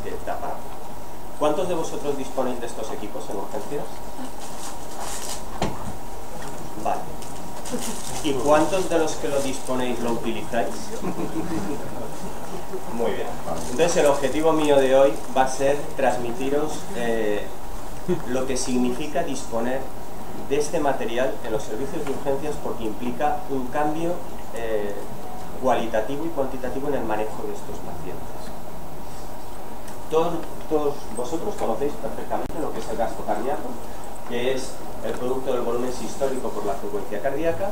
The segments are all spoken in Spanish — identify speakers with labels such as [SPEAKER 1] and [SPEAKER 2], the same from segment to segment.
[SPEAKER 1] que tapar. ¿Cuántos de vosotros disponéis de estos equipos en urgencias? Vale. ¿Y cuántos de los que lo disponéis lo utilizáis? Muy bien. Entonces el objetivo mío de hoy va a ser transmitiros lo que significa disponer de este material en los servicios de urgencias, porque implica un cambio cualitativo y cuantitativo en el manejo de estos pacientes. Todos vosotros conocéis perfectamente lo que es el gasto cardíaco, que es el producto del volumen sistólico por la frecuencia cardíaca,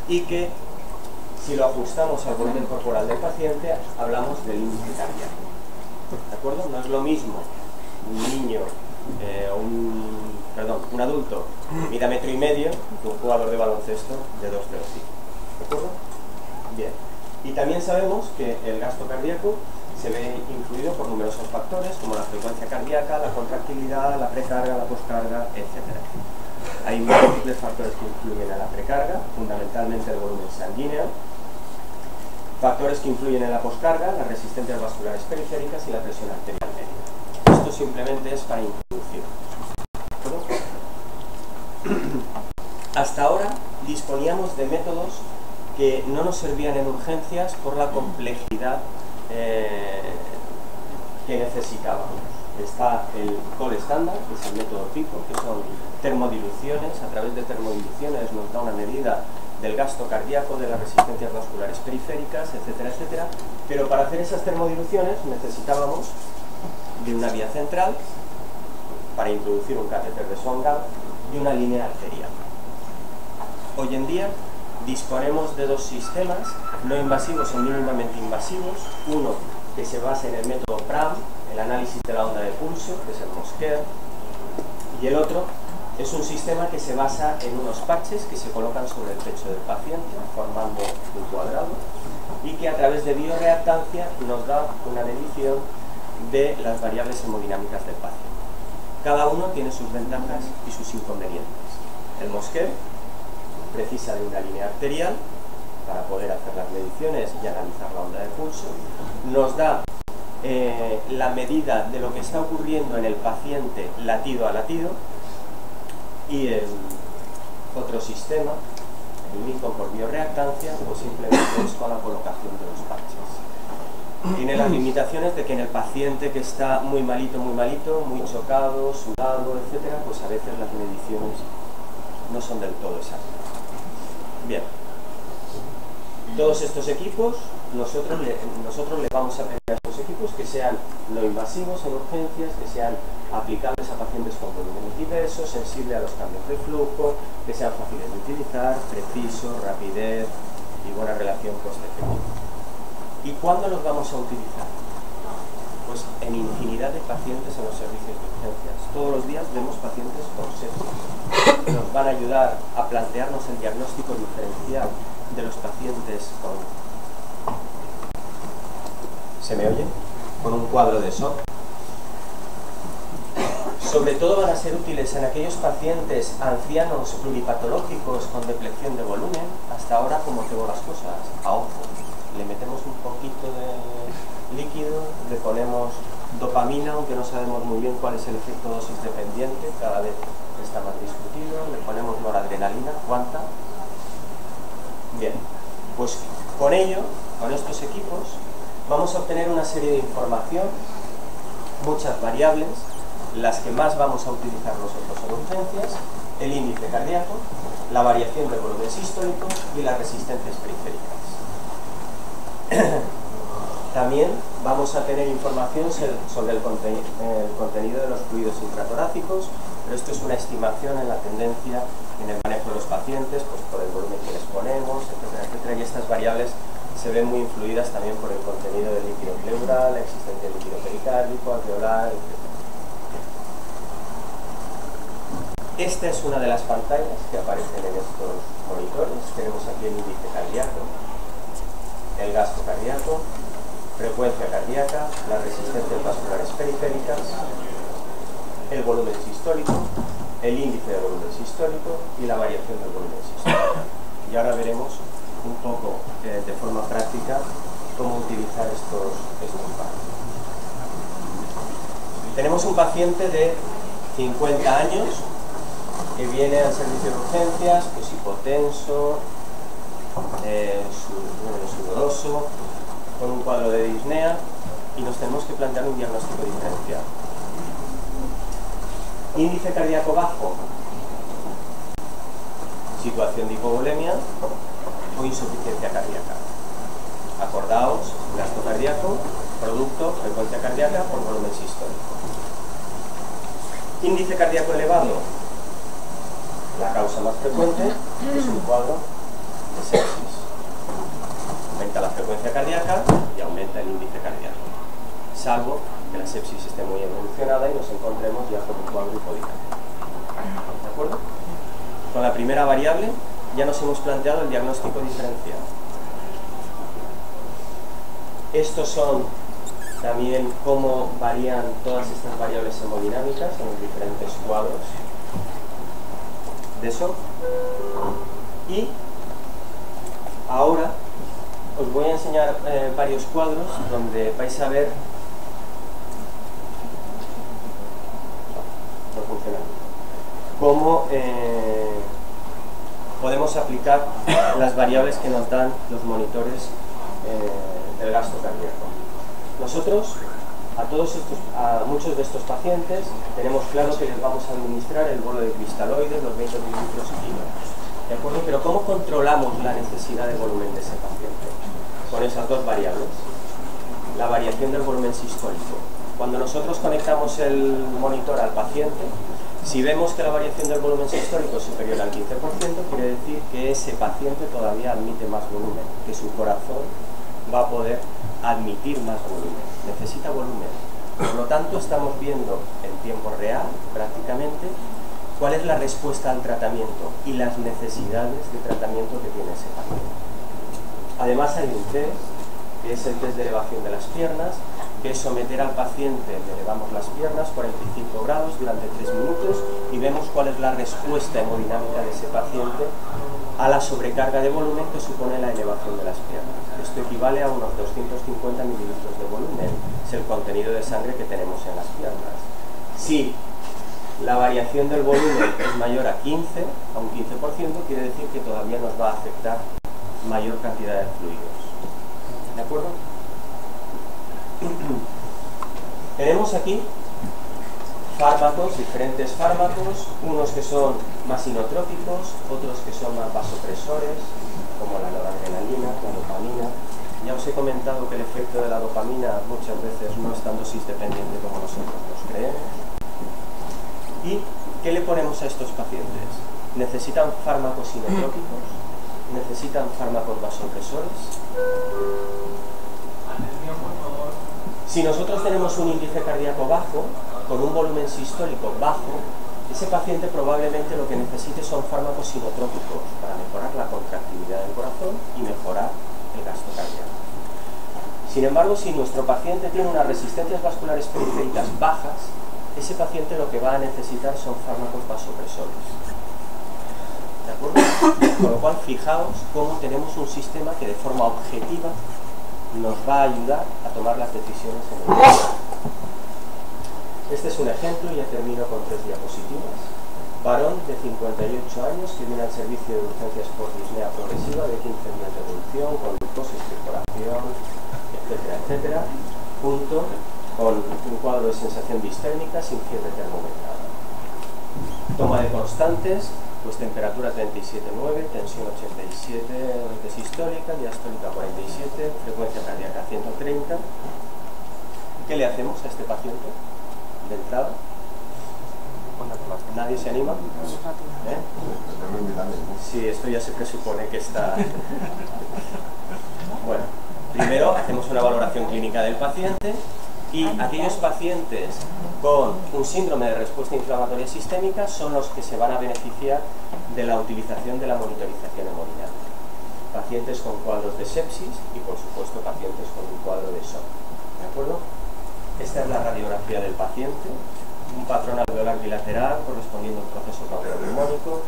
[SPEAKER 1] y que si lo ajustamos al volumen corporal del paciente hablamos del índice cardíaco. ¿De acuerdo? No es lo mismo un niño un adulto mida 1,5 metros que un jugador de baloncesto de 2,05. ¿De acuerdo? Bien. Y también sabemos que el gasto cardíaco se ve influido por numerosos factores, como la frecuencia cardíaca, la contractilidad, la precarga, la poscarga, etc. Hay múltiples factores que influyen en la precarga, fundamentalmente el volumen sanguíneo, factores que influyen en la poscarga, las resistencias vasculares periféricas y la presión arterial media. Esto simplemente es para introducir. Hasta ahora disponíamos de métodos que no nos servían en urgencias por la complejidad que necesitábamos. Está el COL estándar, que es el método PICO, que son termodiluciones. A través de termodiluciones nos da una medida del gasto cardíaco, de las resistencias vasculares periféricas, etcétera, etcétera. Pero para hacer esas termodiluciones necesitábamos de una vía central para introducir un catéter de Swan-Ganz y una línea arterial. Hoy en día disponemos de dos sistemas no invasivos o mínimamente invasivos, uno que se basa en el método PRAM, el análisis de la onda de pulso, que es el Mosquer, y el otro es un sistema que se basa en unos parches que se colocan sobre el pecho del paciente, formando un cuadrado, y que a través de bioreactancia nos da una medición de las variables hemodinámicas del paciente. Cada uno tiene sus ventajas y sus inconvenientes. El Mosquer precisa de una línea arterial para poder hacer las mediciones y analizar la onda de pulso. Nos da la medida de lo que está ocurriendo en el paciente latido a latido, y el otro sistema, el MICO por bioreactancia, pues simplemente es con la colocación de los parches. Tiene las limitaciones de que en el paciente que está muy malito, muy chocado, sudado, etcétera, pues a veces las mediciones no son del todo exactas. Bien, todos estos equipos, nosotros le vamos a pedir a estos equipos que sean no invasivos en urgencias, que sean aplicables a pacientes con volúmenes diversos, sensibles a los cambios de flujo, que sean fáciles de utilizar, precisos, rapidez y buena relación coste-efectivo. ¿Y cuándo los vamos a utilizar? Pues en infinidad de pacientes en los servicios de urgencias. Todos los días vemos pacientes con sepsis. Nos van a ayudar a plantearnos el diagnóstico diferencial de los pacientes con... ¿Se me oye? Con un cuadro de shock. Sobre todo van a ser útiles en aquellos pacientes ancianos pluripatológicos con deplección de volumen. Hasta ahora, como tengo las cosas, a ojo. Le metemos un poquito de líquido, le ponemos dopamina, aunque no sabemos muy bien cuál es el efecto dosis dependiente, cada vez está más discutido, le ponemos noradrenalina, ¿cuánta? Bien, pues con ello, con estos equipos, vamos a obtener una serie de información, muchas variables, las que más vamos a utilizar nosotros en urgencias, el índice cardíaco, la variación del volumen sistólico y las resistencias periféricas. También vamos a tener información sobre el contenido de los fluidos intratorácicos, pero esto es una estimación en la tendencia en el manejo de los pacientes, pues por el volumen que les ponemos, etcétera, etcétera, y estas variables se ven muy influidas también por el contenido del líquido pleural, la existencia del líquido pericárdico, alveolar, etc. Esta es una de las pantallas que aparecen en estos monitores. Tenemos aquí el índice cardíaco, el gasto cardíaco, frecuencia cardíaca, las resistencias vasculares periféricas, el volumen sistólico, el índice de volumen sistólico y la variación del volumen sistólico. Y ahora veremos un poco de forma práctica cómo utilizar estos parámetros. Tenemos un paciente de 50 años que viene al servicio de urgencias, pues hipotenso, sudoroso, con un cuadro de disnea, y nos tenemos que plantear un diagnóstico diferencial. Índice cardíaco bajo, situación de hipovolemia o insuficiencia cardíaca. Acordaos, gasto cardíaco, producto, frecuencia cardíaca por volumen sistólico. Índice cardíaco elevado, la causa más frecuente es un cuadro de sepsis. Aumenta la frecuencia cardíaca y aumenta el índice cardíaco, salvo que la sepsis esté muy evolucionada y nos encontremos ya con un cuadro hipodinámico. ¿De acuerdo? Con la primera variable ya nos hemos planteado el diagnóstico diferencial. Estos son también cómo varían todas estas variables hemodinámicas en los diferentes cuadros de eso. Y ahora os voy a enseñar varios cuadros donde vais a ver cómo podemos aplicar las variables que nos dan los monitores del gasto cardíaco. Nosotros, a muchos de estos pacientes, tenemos claro que les vamos a administrar el bolo de cristaloides, los 20 mililitros kilo. ¿De acuerdo? Pero ¿cómo controlamos la necesidad de volumen de ese paciente? Con esas dos variables. La variación del volumen sistólico. Cuando nosotros conectamos el monitor al paciente, si vemos que la variación del volumen sistólico es superior al 15%, quiere decir que ese paciente todavía admite más volumen, que su corazón va a poder admitir más volumen, necesita volumen. Por lo tanto, estamos viendo en tiempo real, prácticamente, cuál es la respuesta al tratamiento y las necesidades de tratamiento que tiene ese paciente. Además, hay un test, que es el test de elevación de las piernas, que es someter al paciente, le elevamos las piernas 45 grados durante 3 minutos y vemos cuál es la respuesta hemodinámica de ese paciente a la sobrecarga de volumen que supone la elevación de las piernas. Esto equivale a unos 250 mililitros de volumen, es el contenido de sangre que tenemos en las piernas. Si la variación del volumen es mayor a 15, a un 15%, quiere decir que todavía nos va a afectar mayor cantidad de fluidos. ¿De acuerdo? Tenemos aquí fármacos, diferentes fármacos, unos que son más inotrópicos, otros que son más vasopresores, como la noradrenalina, la dopamina. Ya os he comentado que el efecto de la dopamina muchas veces no es tan dosis dependiente como nosotros nos creemos. ¿Y qué le ponemos a estos pacientes? ¿Necesitan fármacos inotrópicos? ¿Necesitan fármacos vasopresores? Si nosotros tenemos un índice cardíaco bajo, con un volumen sistólico bajo, ese paciente probablemente lo que necesite son fármacos inotrópicos para mejorar la contractilidad del corazón y mejorar el gasto cardíaco. Sin embargo, si nuestro paciente tiene unas resistencias vasculares periféricas bajas, ese paciente lo que va a necesitar son fármacos vasopresores. ¿De acuerdo? Con lo cual, fijaos cómo tenemos un sistema que de forma objetiva nos va a ayudar a tomar las decisiones en el momento. Este es un ejemplo, ya termino con 3 diapositivas. Varón de 58 años que viene al servicio de urgencias por disnea progresiva de 15 días de evolución, con glucosa, expectoración, etcétera, etcétera, junto con un cuadro de sensación distérmica sin fiebre termometrada. Toma de constantes, pues temperatura 37,9, tensión 87 de sistólica, diastólica 47, frecuencia cardíaca 130. ¿Qué le hacemos a este paciente de entrada? ¿Nadie se anima? ¿Eh? Sí, esto ya se presupone que está... Bueno, primero hacemos una valoración clínica del paciente y aquellos pacientes con un síndrome de respuesta inflamatoria sistémica son los que se van a beneficiar de la utilización de la monitorización hemodinámica. Pacientes con cuadros de sepsis y, por supuesto, pacientes con un cuadro de shock. ¿De acuerdo? Esta es la radiografía del paciente, un patrón alveolar bilateral correspondiendo al proceso cardioneumónico,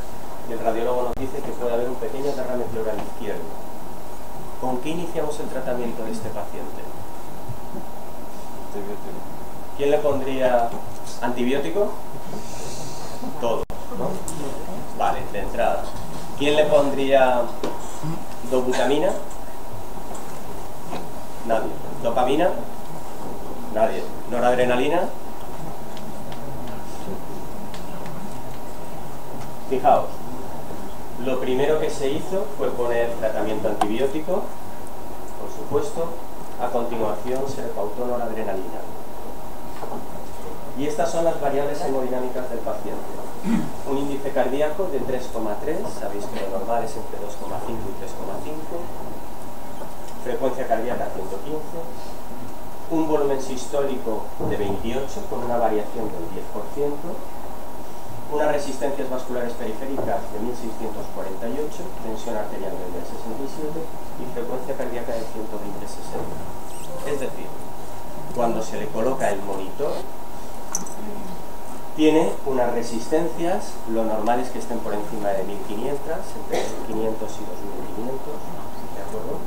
[SPEAKER 1] y el radiólogo nos dice que puede haber un pequeño derrame pleural izquierdo. ¿Con qué iniciamos el tratamiento de este paciente? ¿Quién le pondría antibiótico? Todos, ¿no? Vale, de entrada. ¿Quién le pondría dobutamina? Nadie. ¿Dopamina? Nadie. ¿Noradrenalina? Fijaos, lo primero que se hizo fue poner tratamiento antibiótico, por supuesto. A continuación se le pautó noradrenalina. Y estas son las variables hemodinámicas del paciente. Un índice cardíaco de 3,3, sabéis que lo normal es entre 2,5 y 3,5. Frecuencia cardíaca 115. Un volumen sistólico de 28 con una variación del 10%. Unas resistencias vasculares periféricas de 1648, tensión arterial media de 67 y frecuencia cardíaca de 120-60. Es decir, cuando se le coloca el monitor, tiene unas resistencias, lo normal es que estén por encima de 1500, entre 1500 y 2500, ¿de acuerdo?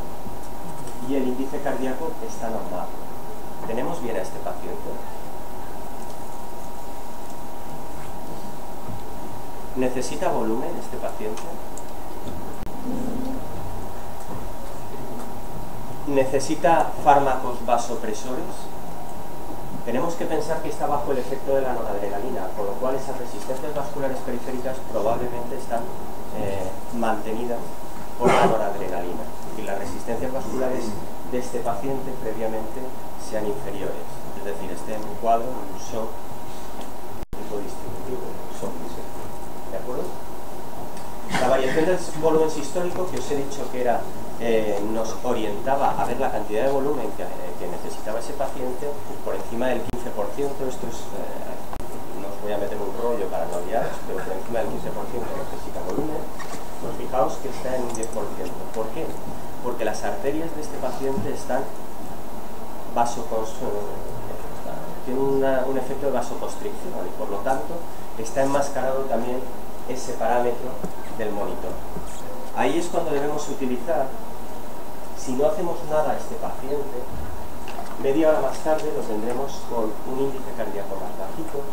[SPEAKER 1] Y el índice cardíaco está normal. ¿Tenemos bien a este paciente? ¿Necesita volumen este paciente? ¿Necesita fármacos vasopresores? Tenemos que pensar que está bajo el efecto de la noradrenalina, con lo cual esas resistencias vasculares periféricas probablemente están mantenidas por la noradrenalina y las resistencias vasculares de este paciente previamente sean inferiores, es decir, esté en un cuadro, en un shock distributivo, ¿de acuerdo? La variación del volumen sistólico que os he dicho que era nos orientaba a ver la cantidad de volumen que necesitaba ese paciente por encima del 15%. Esto es, no os voy a meter un rollo para no liaros, pero por encima del 15% necesita volumen. Pues fijaos que está en un 10%. ¿Por qué? Porque las arterias de este paciente están tienen un efecto de vasoconstricción y por lo tanto está enmascarado también ese parámetro del monitor. Ahí es cuando debemos utilizar, si no hacemos nada a este paciente, media hora más tarde lo tendremos con un índice cardíaco más bajito,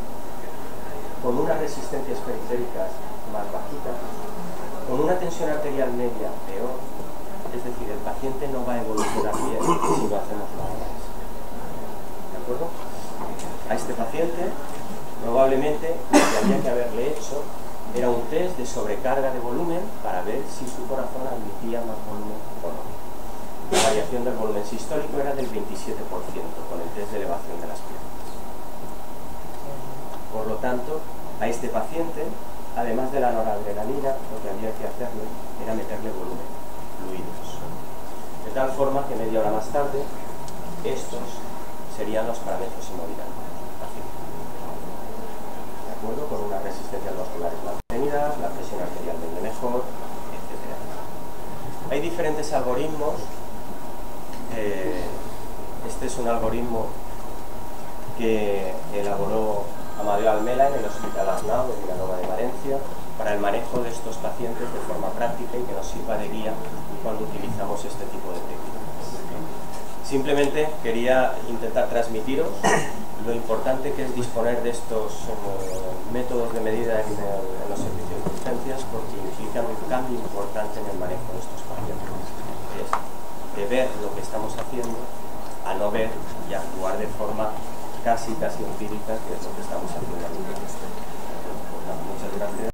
[SPEAKER 1] con unas resistencias periféricas más bajitas, con una tensión arterial media peor, es decir, el paciente no va a evolucionar bien si no hacemos nada. ¿De acuerdo? A este paciente, probablemente, lo que había que haberle hecho era un test de sobrecarga de volumen para ver si su corazón admitía más volumen o no. La variación del volumen sistólico era del 27% con el test de elevación de las piernas. Por lo tanto, a este paciente, además de la noradrenalina, lo que había que hacerle era meterle volumen, fluidos. De tal forma que media hora más tarde, estos serían los parámetros hemodinámicos. ¿De acuerdo? Con unas resistencias vasculares mantenidas, la presión arterial vende mejor, etc. Hay diferentes algoritmos. Este es un algoritmo que elaboró Amadeo Almela en el Hospital Arnau de Vilanova de Valencia para el manejo de estos pacientes de forma práctica y que nos sirva de guía cuando utilizamos este tipo de técnicas. Simplemente quería intentar transmitiros lo importante que es disponer de estos métodos de medida en los servicios de urgencias, porque implican un cambio importante en el manejo de estos pacientes. Es de ver lo que estamos haciendo a no ver y actuar de forma casi empírica, que es lo que estamos haciendo ahora. Muchas gracias.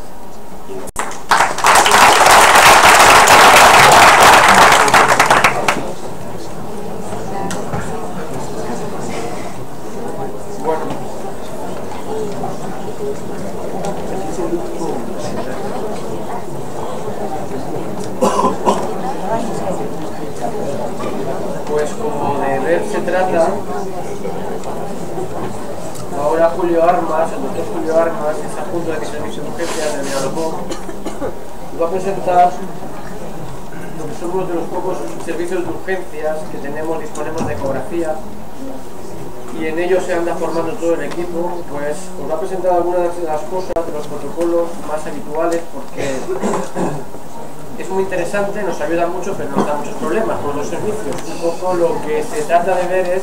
[SPEAKER 2] Pues como de ver se trata, ahora Julio Armas, el doctor Julio Armas, es adjunto de servicio de urgencias de Vinalopó, va a presentar lo que son uno de los pocos servicios de urgencias que disponemos de ecografía, y en ello se anda formando todo el equipo. Pues os va a presentar algunas de las cosas, de los protocolos más habituales, porque es muy interesante, nos ayuda mucho, pero nos da muchos problemas con los servicios. Un poco lo que se trata de ver es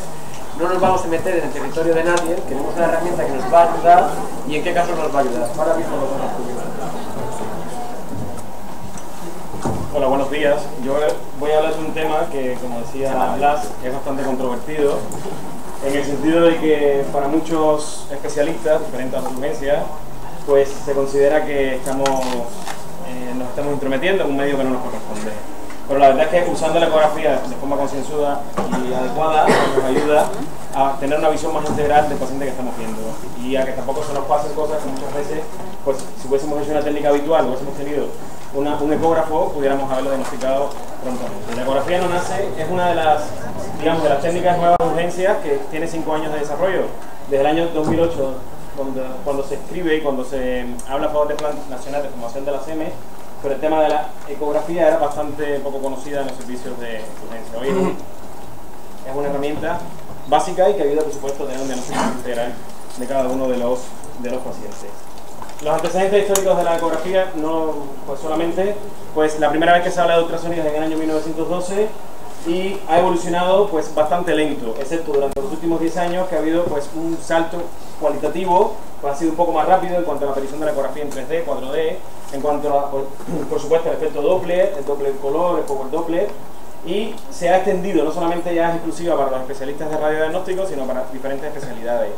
[SPEAKER 2] no nos vamos a meter en el territorio de nadie, queremos una herramienta que nos va a ayudar y en qué casos nos va a ayudar. Ahora mismo lo vamos a descubrir.
[SPEAKER 3] Hola, buenos días. Yo voy a hablar de un tema que, como decía Blas, es bastante controvertido, en el sentido de que para muchos especialistas, diferentes urgencias, pues se considera que nos estamos intrometiendo en un medio que no nos corresponde. Pero la verdad es que usando la ecografía de forma concienzuda y adecuada nos ayuda a tener una visión más integral del paciente que estamos viendo y a que tampoco se nos pasen cosas que muchas veces, pues si hubiésemos hecho una técnica habitual, hubiésemos tenido un ecógrafo, pudiéramos haberlo diagnosticado prontamente. La ecografía no nace, es una de las, digamos, de las técnicas nuevas de urgencias que tiene 5 años de desarrollo. Desde el año 2008, cuando se escribe y cuando se habla a favor del Plan Nacional de Formación de la SEME, pero el tema de la ecografía era bastante poco conocida en los servicios de urgencia. Hoy es una herramienta básica y que ayuda, por supuesto, a tener un diagnóstico integral de cada uno de los pacientes. Los antecedentes históricos de la ecografía, no pues solamente, pues la primera vez que se habla de ultrasonidos es en el año 1912 y ha evolucionado pues bastante lento, excepto durante los últimos 10 años que ha habido pues un salto cualitativo, pues ha sido un poco más rápido en cuanto a la aparición de la ecografía en 3D, 4D, en cuanto a, por supuesto, el efecto Doppler, el Doppler color, el Power Doppler, y se ha extendido, no solamente ya es exclusiva para los especialistas de radiodiagnóstico, sino para diferentes especialidades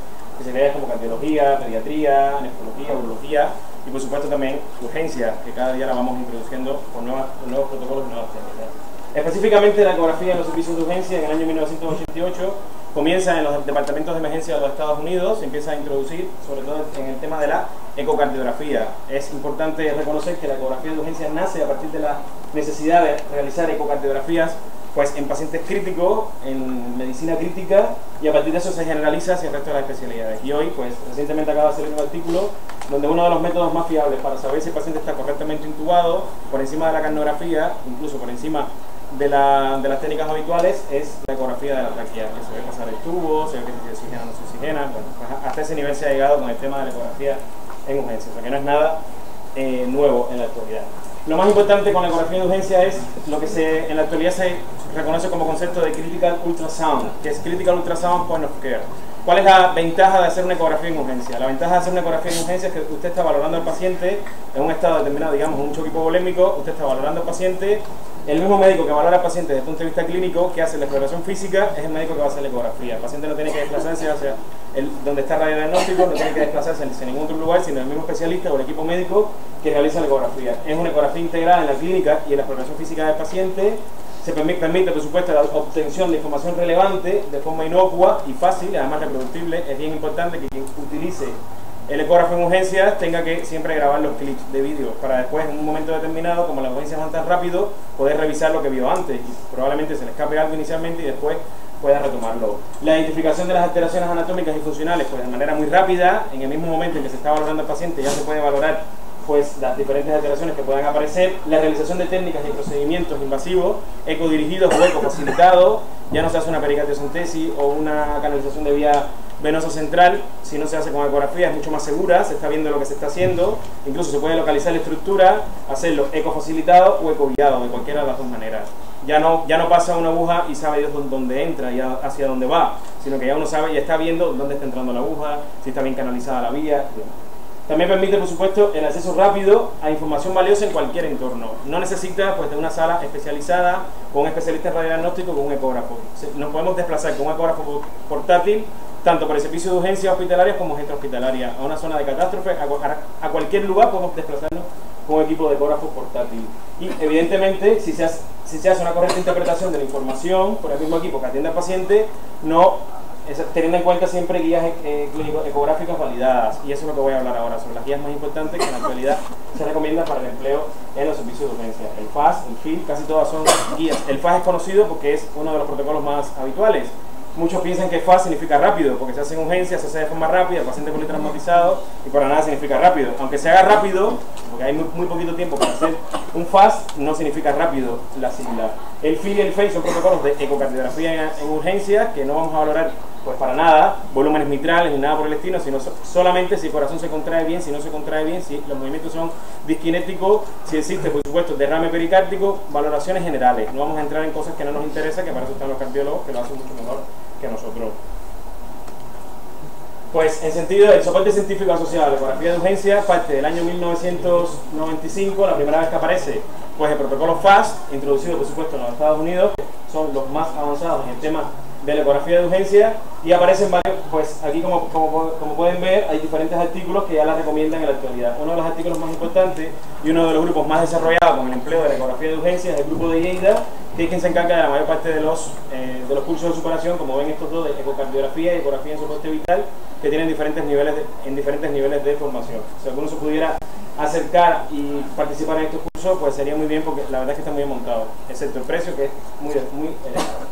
[SPEAKER 3] como cardiología, pediatría, nefrología, urología y por supuesto también urgencias, que cada día la vamos introduciendo con nuevos protocolos y nuevas técnicas. Específicamente la ecografía en los servicios de urgencia en el año 1988 comienza en los departamentos de emergencia de los Estados Unidos, se empieza a introducir sobre todo en el tema de la ecocardiografía. Es importante reconocer que la ecografía de urgencia nace a partir de la necesidad de realizar ecocardiografías pues en pacientes críticos, en medicina crítica, y a partir de eso se generaliza hacia el resto de las especialidades. Y hoy, pues recientemente acaba de salir un artículo donde uno de los métodos más fiables para saber si el paciente está correctamente intubado, por encima de la cardiografía, incluso por encima de las técnicas habituales, es la ecografía de la tráquea, que se ve pasar el tubo, se ve que se oxigena o no se oxigena. Bueno, pues hasta ese nivel se ha llegado con el tema de la ecografía en urgencia, o sea que no es nada nuevo en la actualidad. Lo más importante con la ecografía de urgencia es lo que en la actualidad se reconoce como concepto de Critical Ultrasound, que es Critical Ultrasound Point of Care. ¿Cuál es la ventaja de hacer una ecografía en urgencia? La ventaja de hacer una ecografía en urgencia es que usted está valorando al paciente en un estado determinado, digamos, un choque hipovolémico, usted está valorando al paciente, el mismo médico que valora al paciente desde el punto de vista clínico, que hace la exploración física, es el médico que va a hacer la ecografía. El paciente no tiene que desplazarse hacia donde está el radiodiagnóstico, no tiene que desplazarse hacia ningún otro lugar, sino el mismo especialista o el equipo médico que realiza la ecografía. Es una ecografía integrada en la clínica y en la exploración física del paciente. Se permite, por supuesto, la obtención de información relevante de forma inocua y fácil, además reproductible. Es bien importante que quien utilice el ecógrafo en urgencias tenga que siempre grabar los clips de vídeo para después, en un momento determinado, como las urgencias van tan rápido, poder revisar lo que vio antes y probablemente se le escape algo inicialmente y después pueda retomarlo. La identificación de las alteraciones anatómicas y funcionales, pues de manera muy rápida, en el mismo momento en que se está valorando al paciente ya se puede valorar pues las diferentes alteraciones que puedan aparecer, la realización de técnicas y procedimientos invasivos, ecodirigidos o ecofacilitados, ya no se hace una pericardiocentesis o una canalización de vía venosa central, si no se hace con ecografía es mucho más segura, se está viendo lo que se está haciendo, incluso se puede localizar la estructura, hacerlo ecofacilitado o ecoguiado, de cualquiera de las dos maneras. Ya no pasa una aguja y sabe Dios dónde entra y hacia dónde va, sino que ya uno sabe y está viendo dónde está entrando la aguja, si está bien canalizada la vía. También permite, por supuesto, el acceso rápido a información valiosa en cualquier entorno. No necesita pues, de una sala especializada con un especialista en radiodiagnóstico con un ecógrafo. Nos podemos desplazar con un ecógrafo portátil tanto por el servicio de urgencias hospitalarias como extrahospitalarias, a una zona de catástrofe, a cualquier lugar podemos desplazarnos con un equipo de ecógrafo portátil. Y evidentemente, si se hace una correcta interpretación de la información por el mismo equipo que atiende al paciente, teniendo en cuenta siempre guías ecográficas validadas, y eso es lo que voy a hablar ahora, sobre las guías más importantes que en la actualidad se recomiendan para el empleo en los servicios de urgencia. El FAS, el FIL, casi todas son guías. El FAS es conocido porque es uno de los protocolos más habituales. Muchos piensan que FAS significa rápido, porque se hace en urgencia, se hace de forma rápida, el paciente politraumatizado, y para nada significa rápido. Aunque se haga rápido, porque hay muy poquito tiempo para hacer un FAS, no significa rápido la sigla. El FIL y el FEI son protocolos de ecocardiografía en urgencia, que no vamos a valorar pues para nada volúmenes mitrales ni nada por el estilo, sino solamente si el corazón se contrae bien, si no se contrae bien, si los movimientos son disquinéticos, si existe, por supuesto, derrame pericárdico, valoraciones generales. No vamos a entrar en cosas que no nos interesan, que para eso están los cardiólogos, que lo hacen mucho mejor que nosotros. Pues en sentido, el soporte científico asociado a la ecografía de urgencia parte del año 1995, la primera vez que aparece, pues el protocolo FAST, introducido por supuesto en los Estados Unidos, son los más avanzados en el tema de la ecografía de urgencia, y aparecen varios, pues aquí como pueden ver, hay diferentes artículos que ya la recomiendan en la actualidad. Uno de los artículos más importantes y uno de los grupos más desarrollados con el empleo de la ecografía de urgencia es el grupo de Lleida, que es quien se encarga de la mayor parte de los cursos de superación, como ven estos dos, de ecocardiografía y ecografía en soporte vital, que tienen diferentes niveles de formación. Si alguno se pudiera acercar y participar en estos cursos, pues sería muy bien, porque la verdad es que está muy bien montado, excepto el precio, que es muy elevado.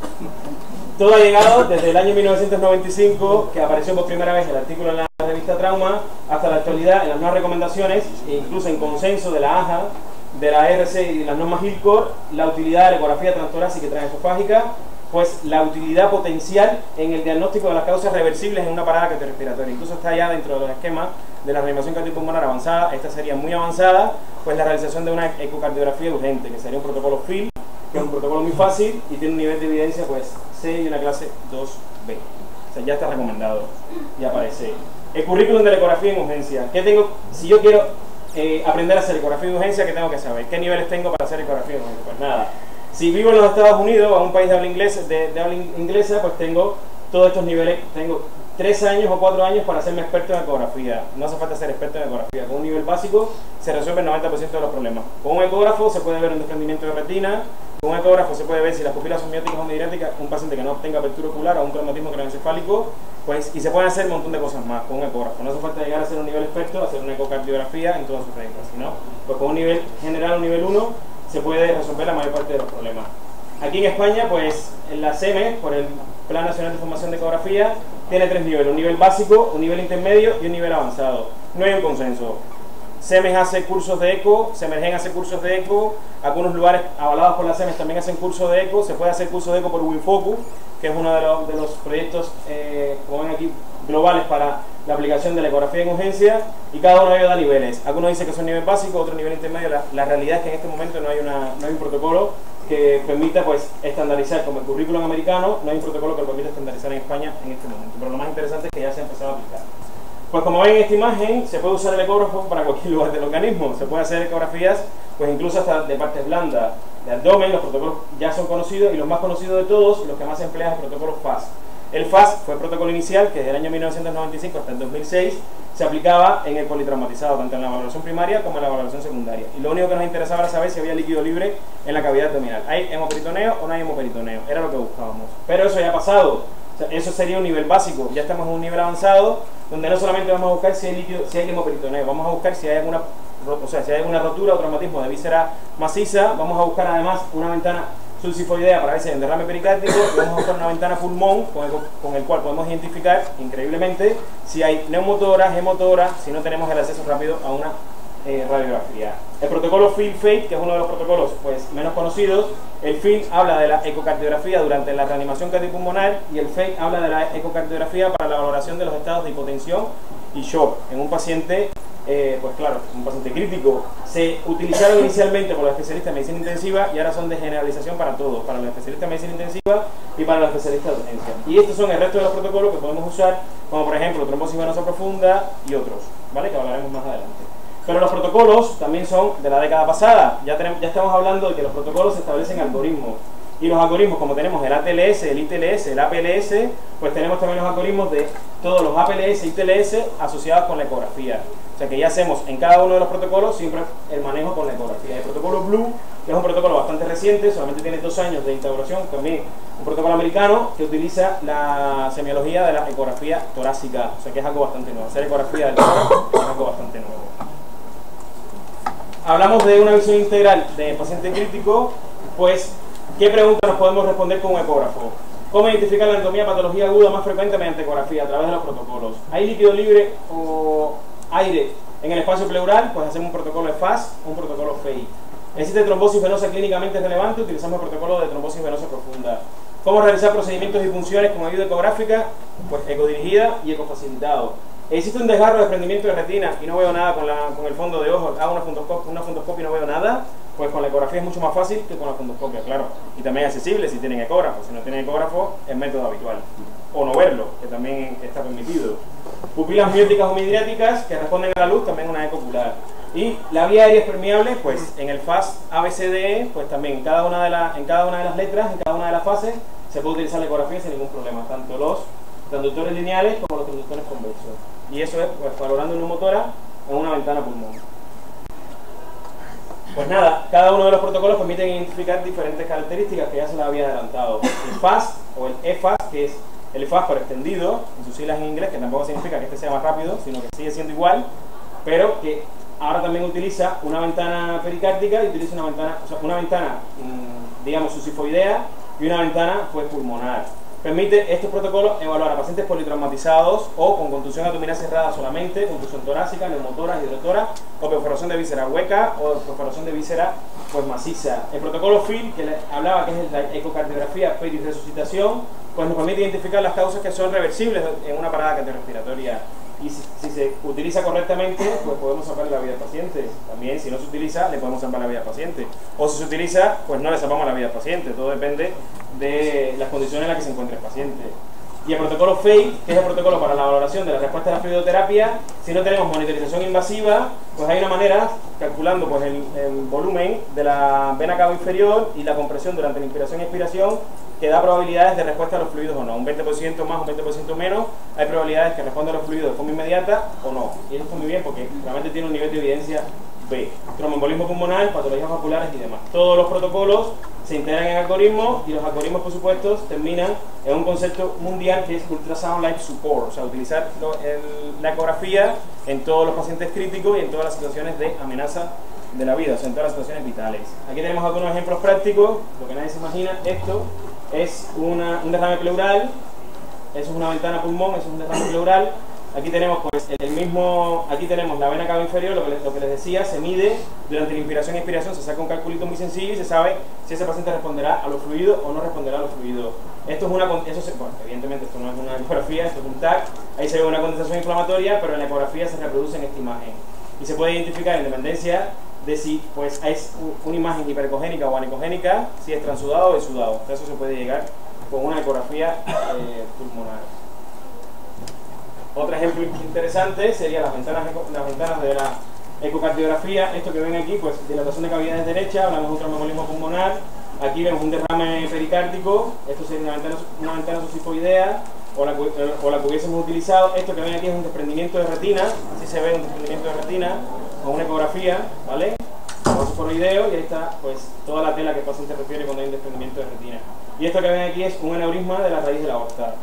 [SPEAKER 3] Todo ha llegado desde el año 1995, que apareció por primera vez el artículo en la revista Trauma, hasta la actualidad en las nuevas recomendaciones, e incluso en consenso de la AJA, de la RC y de las normas HILCOR, la utilidad de la ecografía transtorácica y transesofágica, pues la utilidad potencial en el diagnóstico de las causas reversibles en una parada cardiorrespiratoria. Incluso está ya dentro de los esquemas de la reanimación cardiopulmonar avanzada. Esta sería muy avanzada, pues la realización de una ecocardiografía urgente, que sería un protocolo FIL, que es un protocolo muy fácil y tiene un nivel de evidencia pues C y una clase 2B. O sea, ya está recomendado y aparece. El currículum de la ecografía en urgencia. ¿Qué tengo? Si yo quiero aprender a hacer ecografía de urgencia, ¿qué tengo que saber? ¿Qué niveles tengo para hacer ecografía de urgencia? Pues nada. Si vivo en los Estados Unidos, o en un país de habla inglesa, pues tengo todos estos niveles. Tengo 3 años o 4 años para hacerme experto en ecografía. No hace falta ser experto en ecografía. Con un nivel básico se resuelve el 90% de los problemas. Con un ecógrafo se puede ver un desprendimiento de retina. Con un ecógrafo se puede ver si las pupilas son mióticas o midiáticas, un paciente que no tenga apertura ocular o un traumatismo craneoencefálico, pues, y se pueden hacer un montón de cosas más con un ecógrafo. No hace falta llegar a ser un nivel experto, hacer una ecocardiografía en todas sus reglas, sino pues con un nivel general, un nivel 1, se puede resolver la mayor parte de los problemas. Aquí en España, pues en la CEME, por el Plan Nacional de Formación de Ecografía, tiene 3 niveles: un nivel básico, un nivel intermedio y un nivel avanzado. No hay un consenso. CEMES hace cursos de eco, CEMERGEN hace cursos de eco, algunos lugares avalados por la CEMES también hacen cursos de eco. Se puede hacer cursos de eco por WinFocus, que es uno de los proyectos, como ven aquí, globales para la aplicación de la ecografía en urgencia, y cada uno de ellos da niveles. Algunos dicen que son nivel básico, otro nivel intermedio. La realidad es que en este momento no hay un protocolo que permita pues estandarizar como el currículum americano. No hay un protocolo que lo permita estandarizar en España en este momento, pero lo más interesante es que ya se ha empezado a aplicar. Pues como ven en esta imagen, se puede usar el ecógrafo para cualquier lugar del organismo. Se puede hacer ecografías, pues incluso hasta de partes blandas, de abdomen. Los protocolos ya son conocidos, y los más conocidos de todos, los que más se emplean, es el protocolo FAST. El FAST fue el protocolo inicial que desde el año 1995 hasta el 2006 se aplicaba en el politraumatizado, tanto en la valoración primaria como en la valoración secundaria. Y lo único que nos interesaba era saber si había líquido libre en la cavidad abdominal. ¿Hay hemoperitoneo o no hay hemoperitoneo? Era lo que buscábamos. Pero eso ya ha pasado. O sea, eso sería un nivel básico. Ya estamos en un nivel avanzado, donde no solamente vamos a buscar si hay líquido, si hay hemoperitoneo, vamos a buscar si hay alguna, si hay alguna rotura o traumatismo de víscera maciza. Vamos a buscar además una ventana sulcifoidea para ver si hay un derrame pericárdico, y vamos a buscar una ventana pulmón con el cual podemos identificar increíblemente si hay neumotora, hemotora, si no tenemos el acceso rápido a una radiografía. El protocolo FIL-FATE, que es uno de los protocolos pues menos conocidos. El FIL habla de la ecocardiografía durante la reanimación cardiopulmonar, y el FATE habla de la ecocardiografía para la valoración de los estados de hipotensión y shock en un paciente, pues claro, un paciente crítico. Se utilizaron inicialmente por los especialistas de medicina intensiva y ahora son de generalización para todos, para los especialistas de medicina intensiva y para los especialistas de urgencia. Y estos son el resto de los protocolos que podemos usar, como por ejemplo trombosis venosa profunda y otros, ¿vale? Que hablaremos más adelante. Pero los protocolos también son de la década pasada. Ya estamos hablando de que los protocolos establecen algoritmos. Y los algoritmos, como tenemos el ATLS, el ITLS, el APLS, pues tenemos también los algoritmos de todos los APLS y ITLS asociados con la ecografía. O sea que ya hacemos en cada uno de los protocolos siempre el manejo con la ecografía. El protocolo Blue, que es un protocolo bastante reciente, solamente tiene 2 años de instauración, también un protocolo americano que utiliza la semiología de la ecografía torácica. O sea que es algo bastante nuevo. Hacer ecografía del tórax es algo bastante nuevo. Hablamos de una visión integral de paciente crítico. Pues, ¿qué preguntas nos podemos responder con un ecógrafo? ¿Cómo identificar la anatomía patología aguda más frecuente mediante ecografía? A través de los protocolos. ¿Hay líquido libre o aire en el espacio pleural? Pues hacemos un protocolo de FAST, un protocolo FEI. ¿Existe trombosis venosa clínicamente relevante? Utilizamos el protocolo de trombosis venosa profunda. ¿Cómo realizar procedimientos y funciones con ayuda ecográfica? Pues ecodirigida y ecofacilitado. ¿Existe un desgarro de desprendimiento de retina y no veo nada con el fondo de ojo? Hago una fundoscopia y no veo nada. Pues con la ecografía es mucho más fácil que con la fundoscopia, claro. Y también es accesible si tienen ecógrafo. Si no tienen ecógrafo, es método habitual. O no verlo, que también está permitido. Pupilas mióticas o midriáticas que responden a la luz, también una eco ocular. Y la vía aérea es permeable, pues en el faz ABCDE, pues también en cada una de las letras, en cada una de las fases, se puede utilizar la ecografía sin ningún problema, tanto los transductores lineales como los transductores convexos. Y eso es pues valorando una motora en una ventana pulmón. Pues nada, cada uno de los protocolos permite identificar diferentes características que ya se las había adelantado. El FAST o el EFAST, que es el FAST por extendido, en sus siglas en inglés, que tampoco significa que este sea más rápido, sino que sigue siendo igual, pero que ahora también utiliza una ventana pericárdica y utiliza una ventana, digamos, susifoidea y una ventana pues pulmonar. Permite estos protocolos evaluar a pacientes politraumatizados o con contusión abdominal cerrada solamente, contusión torácica, neumotórax, hidrotórax, o perforación de víscera hueca o perforación de víscera pues maciza. El protocolo FIL, que le hablaba, que es la ecocardiografía perirresucitación, pues nos permite identificar las causas que son reversibles en una parada cardiorrespiratoria. Y si se utiliza correctamente, pues podemos salvar la vida al paciente. También, si no se utiliza, le podemos salvar la vida al paciente. O si se utiliza, pues no le salvamos la vida al paciente. Todo depende de las condiciones en las que se encuentre el paciente. Y el protocolo FAID, que es el protocolo para la valoración de la respuesta a la fluidoterapia, si no tenemos monitorización invasiva, pues hay una manera, calculando pues el volumen de la vena cava inferior y la compresión durante la inspiración y expiración, que da probabilidades de respuesta a los fluidos o no. Un 20% más, un 20% menos, hay probabilidades que respondan a los fluidos de forma inmediata o no. Y eso está muy bien porque realmente tiene un nivel de evidencia B. Tromboembolismo pulmonar, patologías vasculares y demás. Todos los protocolos se integran en algoritmos y los algoritmos, por supuesto, terminan en un concepto mundial que es Ultrasound Life Support, o sea, utilizar la ecografía en todos los pacientes críticos y en todas las situaciones de amenaza de la vida, o sea, en todas las situaciones vitales. Aquí tenemos algunos ejemplos prácticos, lo que nadie se imagina. Esto es un derrame pleural, eso es una ventana pulmón, eso es un derrame pleural. Aquí tenemos pues aquí tenemos la vena cava inferior, lo que les decía, se mide durante la inspiración y expiración, se saca un calculito muy sencillo y se sabe si ese paciente responderá a los fluidos o no responderá a los fluidos. Esto es bueno, evidentemente esto no es una ecografía, esto es un TAC, ahí se ve una condensación inflamatoria, pero en la ecografía se reproduce en esta imagen. Y se puede identificar en dependencia de si pues es una imagen hiperecogénica o anicogénica, si es transudado o exudado. Eso se puede llegar con una ecografía pulmonar. Otro ejemplo interesante sería las ventanas de la ecocardiografía. Esto que ven aquí, pues dilatación de cavidades derecha, hablamos de un tromboembolismo pulmonar. Aquí vemos un derrame pericárdico, esto sería una ventana susifoidea o la que hubiésemos utilizado. Esto que ven aquí es un desprendimiento de retina, así se ve un desprendimiento de retina con una ecografía, ¿vale? Paso por video y ahí está pues toda la tela que el paciente refiere cuando hay un desprendimiento de retina. Y esto que ven aquí es un aneurisma de la raíz de la aorta,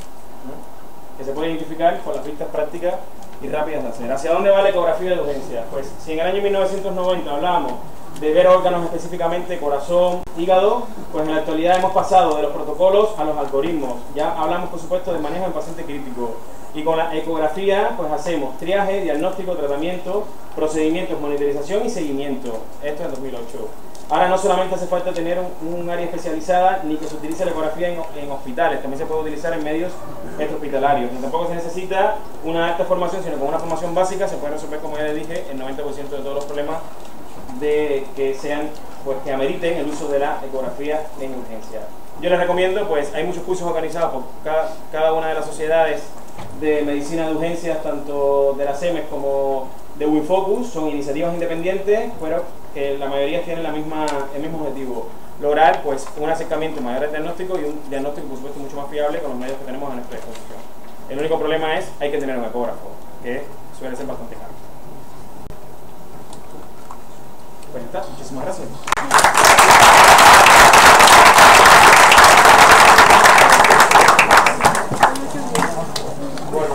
[SPEAKER 3] ¿no?, que se puede identificar con las vistas prácticas y rápidas de hacer. ¿Hacia dónde va la ecografía de urgencia? Pues si en el año 1990 hablábamos de ver órganos específicamente, corazón, hígado, pues en la actualidad hemos pasado de los protocolos a los algoritmos. Ya hablamos, por supuesto, de manejo en paciente crítico. Y con la ecografía, pues hacemos triaje, diagnóstico, tratamiento, procedimientos, monitorización y seguimiento. Esto es en 2008. Ahora no solamente hace falta tener un área especializada, ni que se utilice la ecografía en hospitales, también se puede utilizar en medios extrahospitalarios. Tampoco se necesita una alta formación, sino con una formación básica se puede resolver, como ya les dije, el 90% de todos los problemas que ameriten el uso de la ecografía en urgencia. Yo les recomiendo, pues hay muchos cursos organizados por cada una de las sociedades de medicina de urgencias, tanto de las SEMES como de WinFocus. Son iniciativas independientes, pero que la mayoría tienen el mismo objetivo: lograr pues un acercamiento mayor al diagnóstico y un diagnóstico, por supuesto, mucho más fiable con los medios que tenemos a nuestra disposición. El único problema es hay que tener un ecógrafo, que suele ser bastante caro. Pues ya está, muchísimas gracias.
[SPEAKER 2] Bueno,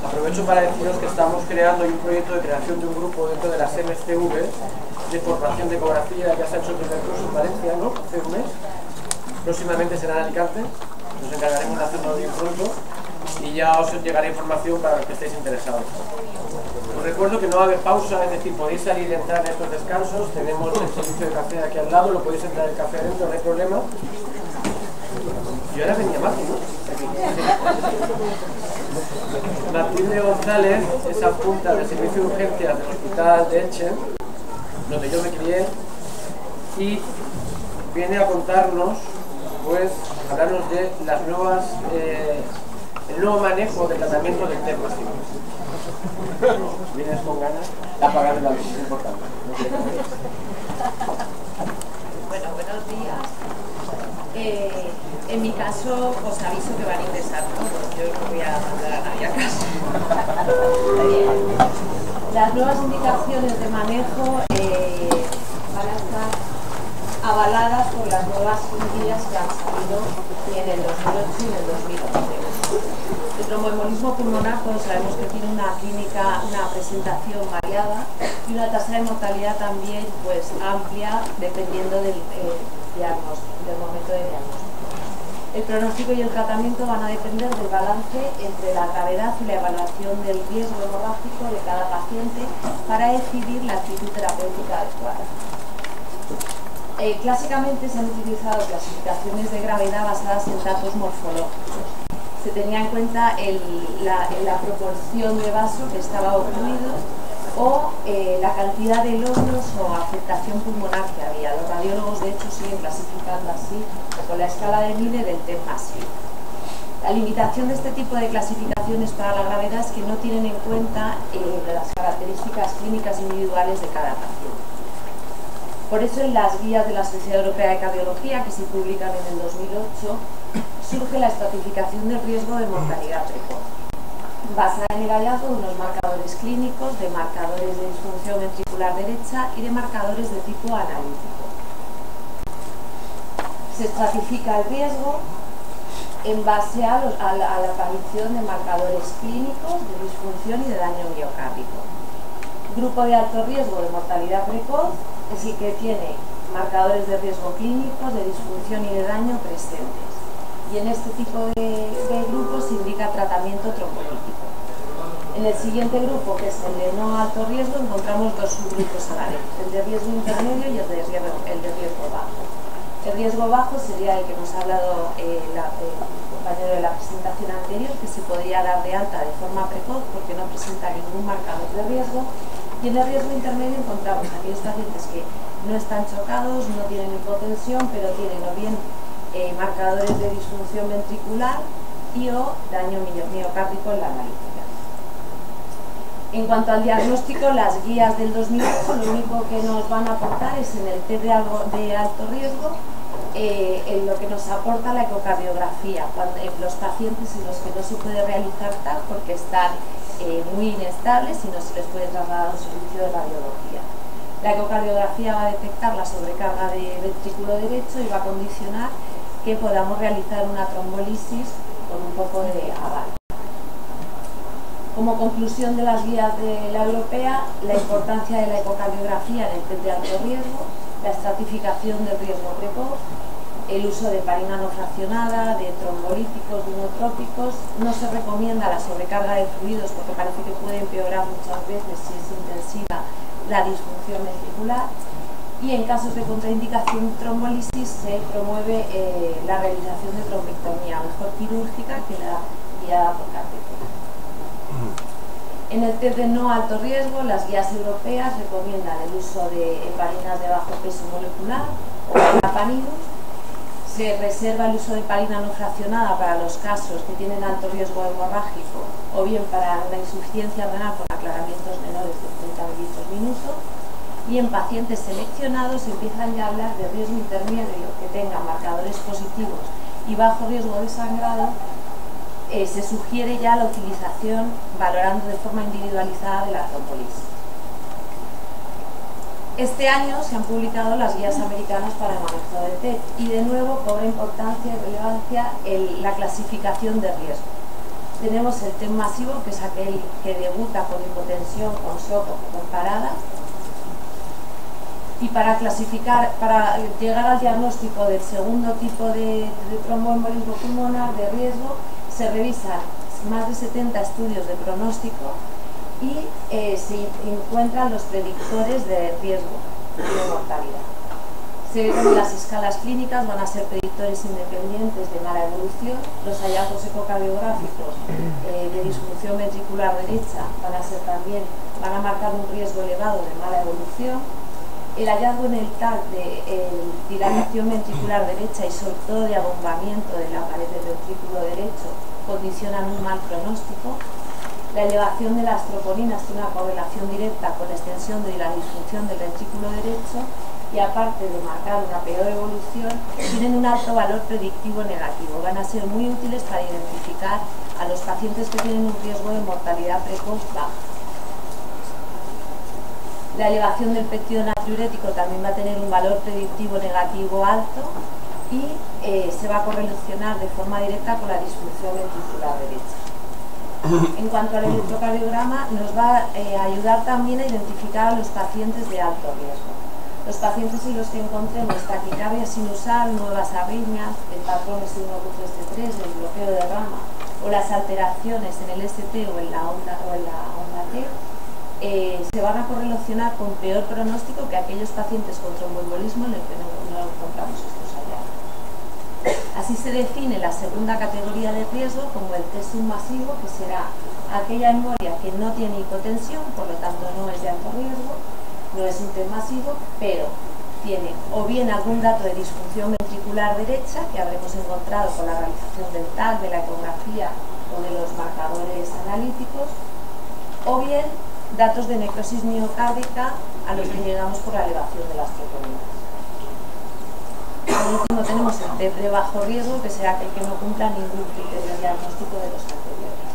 [SPEAKER 2] aprovecho para deciros que estamos creando un proyecto de creación de un grupo dentro de las MSTV de formación de ecografía. Ya se ha hecho el primer curso en Valencia, ¿no?, hace un mes. Próximamente será en Alicante, nos encargaremos de hacerlo bien pronto y ya os llegará información para los que estéis interesados. Os recuerdo que no va a haber pausa, es decir, podéis salir y entrar en estos descansos. Tenemos el servicio de café aquí al lado, lo podéis entrar el café adentro, no hay problema. Y ahora venía Martín, ¿no? Matilde González es adjunta del servicio de urgencias del Hospital de Elche, donde yo me crié, y viene a contarnos, pues, hablarnos de las nuevas el nuevo manejo de tratamiento del TEP masivo. ¿Vienes con ganas? Apagar la luz, es importante.
[SPEAKER 4] Bueno, buenos días. En mi caso, os aviso que van a ingresar todos. Yo no voy a mandar a nadie a casa. Las nuevas indicaciones de manejo van a estar avaladas por las nuevas guías que han salido en el 2008 y en el 2011. El tromboembolismo pulmonar, todos sabemos que tiene una clínica, una presentación variada y una tasa de mortalidad también pues amplia dependiendo del diagnóstico, del momento de diagnóstico. El pronóstico y el tratamiento van a depender del balance entre la gravedad y la evaluación del riesgo hemorrágico de cada paciente para decidir la actitud terapéutica adecuada. Clásicamente se han utilizado clasificaciones de gravedad basadas en datos morfológicos. Se tenía en cuenta la proporción de vaso que estaba ocluido o la cantidad de lóbulos o afectación pulmonar que había. Los radiólogos de hecho siguen clasificando así con la escala de Miller del TEP masivo. La limitación de este tipo de clasificaciones para la gravedad es que no tienen en cuenta las características clínicas individuales de cada paciente. Por eso en las guías de la Sociedad Europea de Cardiología, que se publican en el 2008, surge la estratificación del riesgo de mortalidad precoz, basada en el hallazgo de unos marcadores clínicos, de marcadores de disfunción ventricular derecha y de marcadores de tipo analítico. Se estratifica el riesgo en base a la aparición de marcadores clínicos de disfunción y de daño miocárdico. Grupo de alto riesgo de mortalidad precoz es el que tiene marcadores de riesgo clínicos, de disfunción y de daño presentes. Y en este tipo de grupos se indica tratamiento trombolítico. En el siguiente grupo, que es el de no alto riesgo, encontramos dos subgrupos a la vez, el de riesgo intermedio y el de riesgo bajo. El riesgo bajo sería el que nos ha hablado el compañero de la presentación anterior, que se podría dar de alta de forma precoz porque no presenta ningún marcador de riesgo. Y en el riesgo intermedio encontramos aquellos pacientes que no están chocados, no tienen hipotensión, pero tienen o bien marcadores de disfunción ventricular y o daño miocárdico en la analítica. En cuanto al diagnóstico, las guías del 2008 lo único que nos van a aportar es en el test de alto riesgo en lo que nos aporta la ecocardiografía, en los pacientes en los que no se puede realizar tal porque están muy inestables y no se les puede trasladar a un servicio de radiología. La ecocardiografía va a detectar la sobrecarga de ventrículo derecho y va a condicionar que podamos realizar una trombolisis con un poco de aval. Como conclusión de las guías de la europea, la importancia de la ecocardiografía en el test de alto riesgo, la estratificación del riesgo precoz, el uso de heparina no fraccionada, de trombolíticos, de inotrópicos. No se recomienda la sobrecarga de fluidos porque parece que puede empeorar muchas veces si es intensiva la disfunción ventricular. Y en casos de contraindicación trombolisis se promueve la realización de trombectomía, mejor quirúrgica que la guiada por catéter. En el test de no alto riesgo, las guías europeas recomiendan el uso de heparinas de bajo peso molecular o parapanidus. Se reserva el uso de heparina no fraccionada para los casos que tienen alto riesgo hemorrágico o bien para una insuficiencia renal con aclaramientos menores de 30 mililitros minuto. Y en pacientes seleccionados empiezan ya a hablar de riesgo intermedio que tengan marcadores positivos y bajo riesgo de sangrado. Se sugiere ya la utilización valorando de forma individualizada de la trombolisis. Este año se han publicado las guías americanas para el manejo del TEP y de nuevo cobra importancia y relevancia la clasificación de riesgo. Tenemos el TEP masivo, que es aquel que debuta con hipotensión, con shock o con parada. Y para llegar al diagnóstico del segundo tipo de tromboembolismo pulmonar de riesgo, se revisan más de 70 estudios de pronóstico y se encuentran los predictores de riesgo y de mortalidad. Se ve que las escalas clínicas van a ser predictores independientes de mala evolución, los hallazgos ecocardiográficos de disfunción ventricular derecha van a marcar un riesgo elevado de mala evolución. El hallazgo en el TAC de dilatación ventricular derecha y sobre todo de abombamiento de la pared del ventrículo derecho condicionan un mal pronóstico. La elevación de las troponinas tiene una correlación directa con la extensión de la disfunción del ventrículo derecho y, aparte de marcar una peor evolución, tienen un alto valor predictivo negativo. Van a ser muy útiles para identificar a los pacientes que tienen un riesgo de mortalidad precoz baja. La elevación del péptido natriurético también va a tener un valor predictivo negativo alto y se va a correlacionar de forma directa con la disfunción ventricular derecha. En cuanto al electrocardiograma, nos va a ayudar también a identificar a los pacientes de alto riesgo. Los pacientes en los que encontremos taquicardia sinusal, nuevas arritmias, el patrón S1Q3T3, el bloqueo de rama o las alteraciones en el ST o en la onda T, se van a correlacionar con peor pronóstico que aquellos pacientes con tromboembolismo en el que no encontramos estos hallazgos. Así se define la segunda categoría de riesgo como el test submasivo, que será aquella memoria que no tiene hipotensión, por lo tanto no es de alto riesgo, no es un test masivo, pero tiene o bien algún dato de disfunción ventricular derecha que habremos encontrado con la realización del TAC, de la ecografía o de los marcadores analíticos, o bien datos de necrosis miocárdica a los que llegamos por la elevación de las troponinas. Por último tenemos el TEP de bajo riesgo, que será aquel que no cumpla ningún criterio diagnóstico de los anteriores.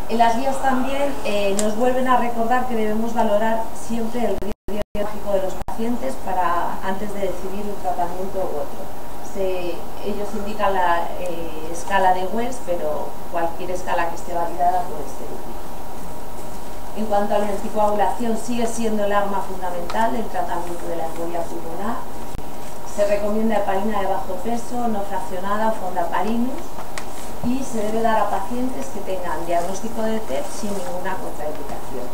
[SPEAKER 4] En las guías también nos vuelven a recordar que debemos valorar siempre el riesgo biológico de los pacientes antes de decidir un tratamiento u otro. Ellos indican la escala de West, pero cualquier escala que esté validada puede ser útil. En cuanto a la anticoagulación, sigue siendo el arma fundamental del tratamiento de la embolia pulmonar. Se recomienda heparina de bajo peso, no fraccionada o fondaparinus, y se debe dar a pacientes que tengan diagnóstico de TEP sin ninguna contraindicación.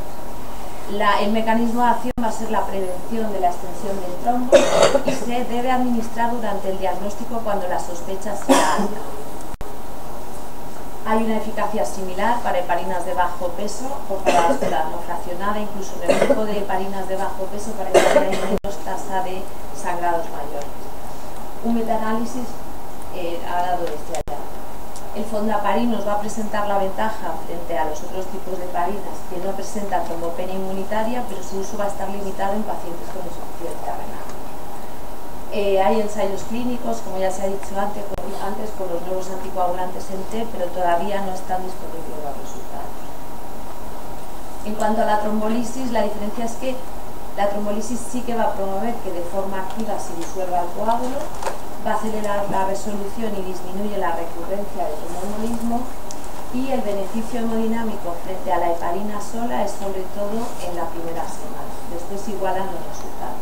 [SPEAKER 4] El mecanismo de acción va a ser la prevención de la extensión del trombo y se debe administrar durante el diagnóstico cuando la sospecha sea alta. Hay una eficacia similar para heparinas de bajo peso o para la no fraccionada, incluso en el grupo de heparinas de bajo peso parece que hay menos tasa de sangrados mayores. Un metaanálisis ha dado este hallazgo. El fondaparin nos va a presentar la ventaja frente a los otros tipos de heparinas que no presenta trombopenia inmunitaria, pero su uso va a estar limitado en pacientes con insuficiencia renal. Hay ensayos clínicos, como ya se ha dicho antes, con los nuevos anticoagulantes en T, pero todavía no están disponibles los resultados. En cuanto a la trombolisis, la diferencia es que la trombolisis sí que va a promover que de forma activa se disuelva el coágulo, va a acelerar la resolución y disminuye la recurrencia del tromboembolismo, y el beneficio hemodinámico frente a la heparina sola es sobre todo en la primera semana. Después igualan los resultados.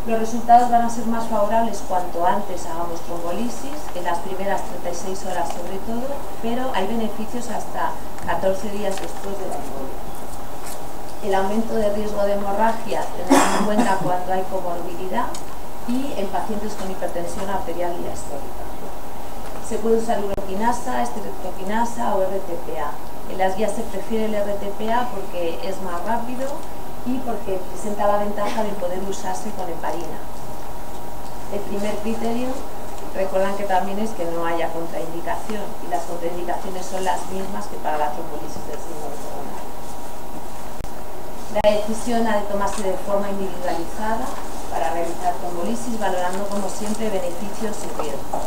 [SPEAKER 4] Los resultados van a ser más favorables cuanto antes hagamos trombolisis, en las primeras 36 horas sobre todo, pero hay beneficios hasta 14 días después de la embolia. El aumento de riesgo de hemorragia, tenerlo en cuenta cuando hay comorbilidad y en pacientes con hipertensión arterial diastólica. Se puede usar uroquinasa, estreptoquinasa o RTPA. En las guías se prefiere el RTPA porque es más rápido y porque presenta la ventaja de poder usarse con heparina. El primer criterio, recuerdan que también es que no haya contraindicación, y las contraindicaciones son las mismas que para la trombolisis del síndrome coronario. La decisión ha de tomarse de forma individualizada para realizar trombolisis, valorando como siempre beneficios y riesgos.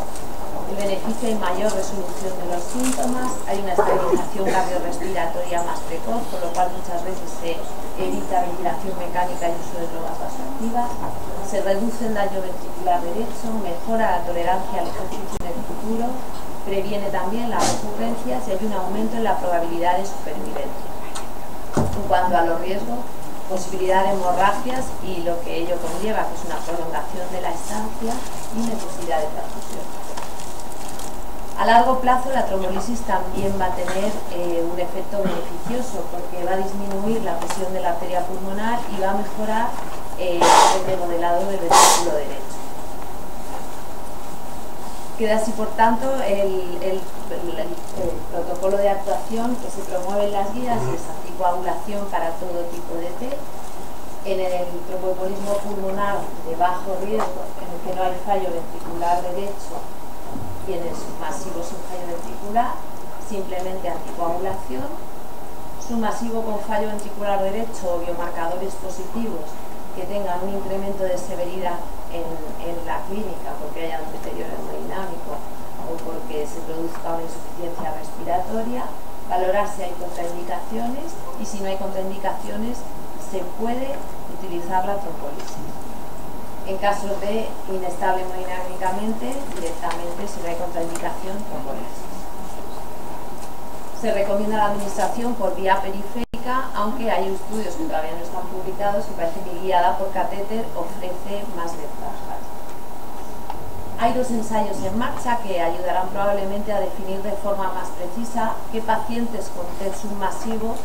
[SPEAKER 4] El beneficio hay mayor resolución de los síntomas, hay una estabilización cardiorrespiratoria más precoz, con lo cual muchas veces se evita ventilación mecánica y uso de drogas vasoactivas, se reduce el daño ventricular derecho, mejora la tolerancia al ejercicio en el futuro, previene también las recurrencias y hay un aumento en la probabilidad de supervivencia. En cuanto a los riesgos, posibilidad de hemorragias y lo que ello conlleva, que es una prolongación de la estancia y necesidad de transfusión. A largo plazo la trombolisis también va a tener un efecto beneficioso porque va a disminuir la presión de la arteria pulmonar y va a mejorar el remodelado del ventrículo derecho. Queda así, por tanto, el protocolo de actuación que se promueve en las guías es anticoagulación para todo tipo de T. En el tromboembolismo pulmonar de bajo riesgo, en el que no hay fallo ventricular derecho, tiene su masivo sin fallo ventricular, simplemente anticoagulación, su masivo con fallo ventricular derecho o biomarcadores positivos que tengan un incremento de severidad en la clínica porque haya un deterioro hemodinámico o porque se produzca una insuficiencia respiratoria, valorar si hay contraindicaciones y si no hay contraindicaciones se puede utilizar la trombolisis. En caso de inestable hemodinámicamente, directamente si no hay contraindicación, trombolisis. Se recomienda la administración por vía periférica, aunque hay estudios que todavía no están publicados y parece que guiada por catéter ofrece más ventajas. Hay 2 ensayos en marcha que ayudarán probablemente a definir de forma más precisa qué pacientes con TED submasivo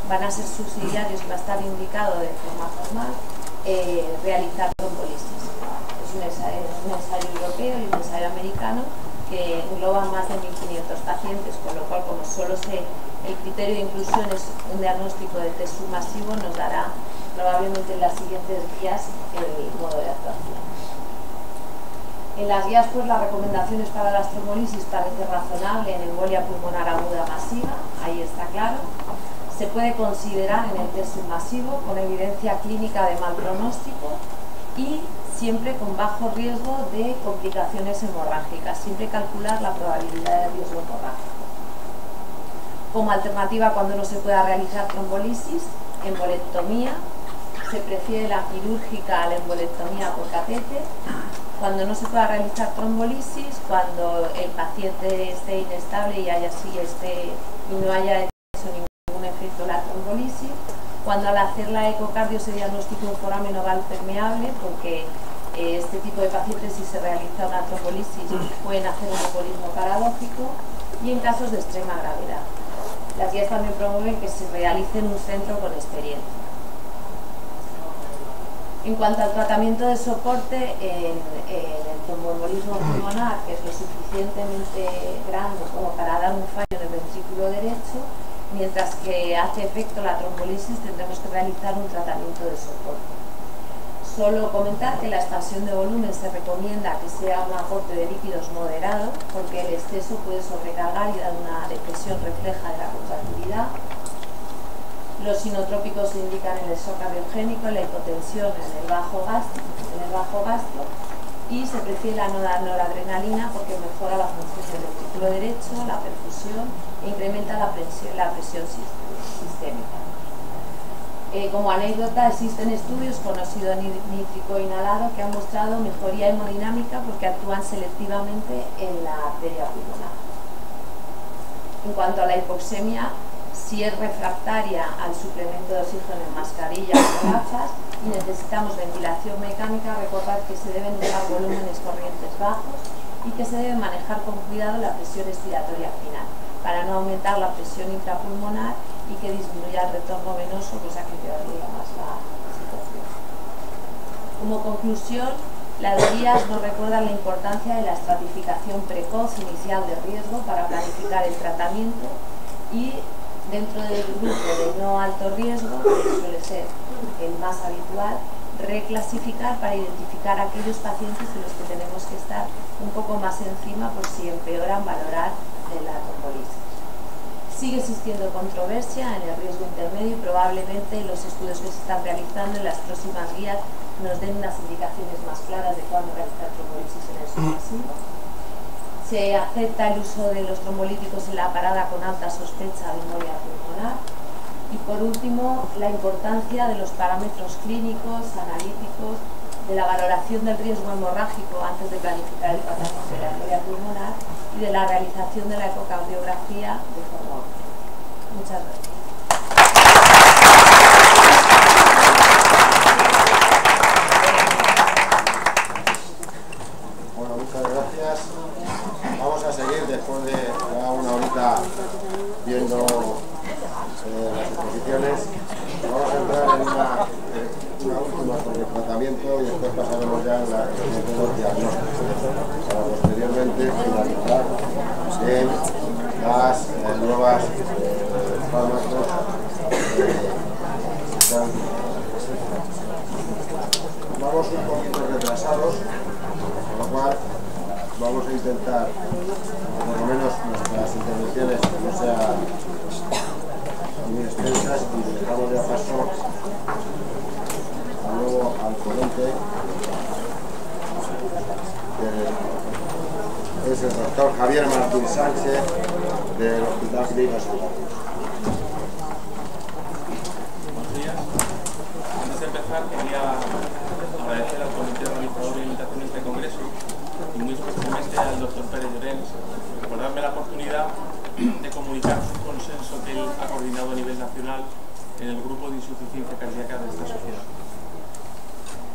[SPEAKER 4] van a ser subsidiarios y va a estar indicado de forma formal realizar trombolisis. Es un ensayo europeo y un ensayo americano que engloban más de 1.500 pacientes, con lo cual, como solo el criterio de inclusión es un diagnóstico de TED submasivo, nos dará probablemente en las siguientes guías el modo de actuación. En las guías, pues, las recomendaciones para las trombolisis parece razonable en embolia pulmonar aguda masiva, ahí está claro. Se puede considerar en el TED submasivo con evidencia clínica de mal pronóstico y siempre con bajo riesgo de complicaciones hemorrágicas, siempre calcular la probabilidad de riesgo hemorrágico. Como alternativa, cuando no se pueda realizar trombolisis, embolectomía, se prefiere la quirúrgica a la embolectomía por catéter. Cuando no se pueda realizar trombolisis, cuando el paciente esté inestable y no haya hecho ningún efecto la trombolisis, cuando al hacer la ecocardio se diagnostica un foramen oval permeable, porque este tipo de pacientes, si se realiza una trombolisis, pueden hacer un embolismo paradójico, y en casos de extrema gravedad. Las guías también promueven que se realice en un centro con experiencia. En cuanto al tratamiento de soporte, en el tromboembolismo pulmonar, que es lo suficientemente grande como para dar un fallo en el ventrículo derecho, mientras que hace efecto la trombolisis, tendremos que realizar un tratamiento de soporte. Solo comentar que la expansión de volumen se recomienda que sea un aporte de líquidos moderado, porque el exceso puede sobrecargar y dar una depresión refleja de la contractilidad. Los sinotrópicos se indican en el shock cardiogénico, la hipotensión en el bajo gastro, y se prefiere la noradrenalina porque mejora la función del ventrículo derecho, la perfusión e incrementa la presión sistémica. Como anécdota, existen estudios con óxido nítrico inhalado que han mostrado mejoría hemodinámica porque actúan selectivamente en la arteria pulmonar. En cuanto a la hipoxemia, si es refractaria al suplemento de oxígeno en mascarilla o gafas y necesitamos ventilación mecánica, recordad que se deben usar volúmenes corrientes bajos y que se debe manejar con cuidado la presión expiratoria final para no aumentar la presión intrapulmonar y que disminuya el retorno venoso, cosa que empeoraría más la situación. Como conclusión, las guías nos recuerdan la importancia de la estratificación precoz inicial de riesgo para planificar el tratamiento y dentro del grupo de no alto riesgo, que suele ser el más habitual, reclasificar para identificar aquellos pacientes en los que tenemos que estar un poco más encima por si empeoran, valorar la trombolisis. Sigue existiendo controversia en el riesgo intermedio y probablemente los estudios que se están realizando en las próximas guías nos den unas indicaciones más claras de cuándo realizar trombolisis en el submasivo. Se acepta el uso de los trombolíticos en la parada con alta sospecha de embolia pulmonar. Y por último, la importancia de los parámetros clínicos, analíticos, de la valoración del riesgo hemorrágico antes de planificar el tratamiento de la embolia pulmonar y de la realización de la ecocardiografía de forma óptima. Muchas gracias.
[SPEAKER 5] Bueno, muchas gracias. Vamos a seguir después de ya una horita viendo las exposiciones. Vamos a entrar en una última sobre el tratamiento y después pasaremos ya a los diagnósticos para posteriormente finalizar en las nuevas fármacos que están. Vamos un poquito retrasados, con lo cual vamos a intentar muy extensas y dejamos ya paso luego al ponente, que es el doctor Javier Martín Sánchez del Hospital Clínico San Carlos.
[SPEAKER 6] Buenos días. Antes de empezar quería agradecer al comité organizador de invitación a este congreso y muy especialmente al doctor Pérez Llorens por darme la oportunidad de comunicar su consenso que él ha coordinado a nivel nacional en el grupo de insuficiencia cardíaca de esta sociedad.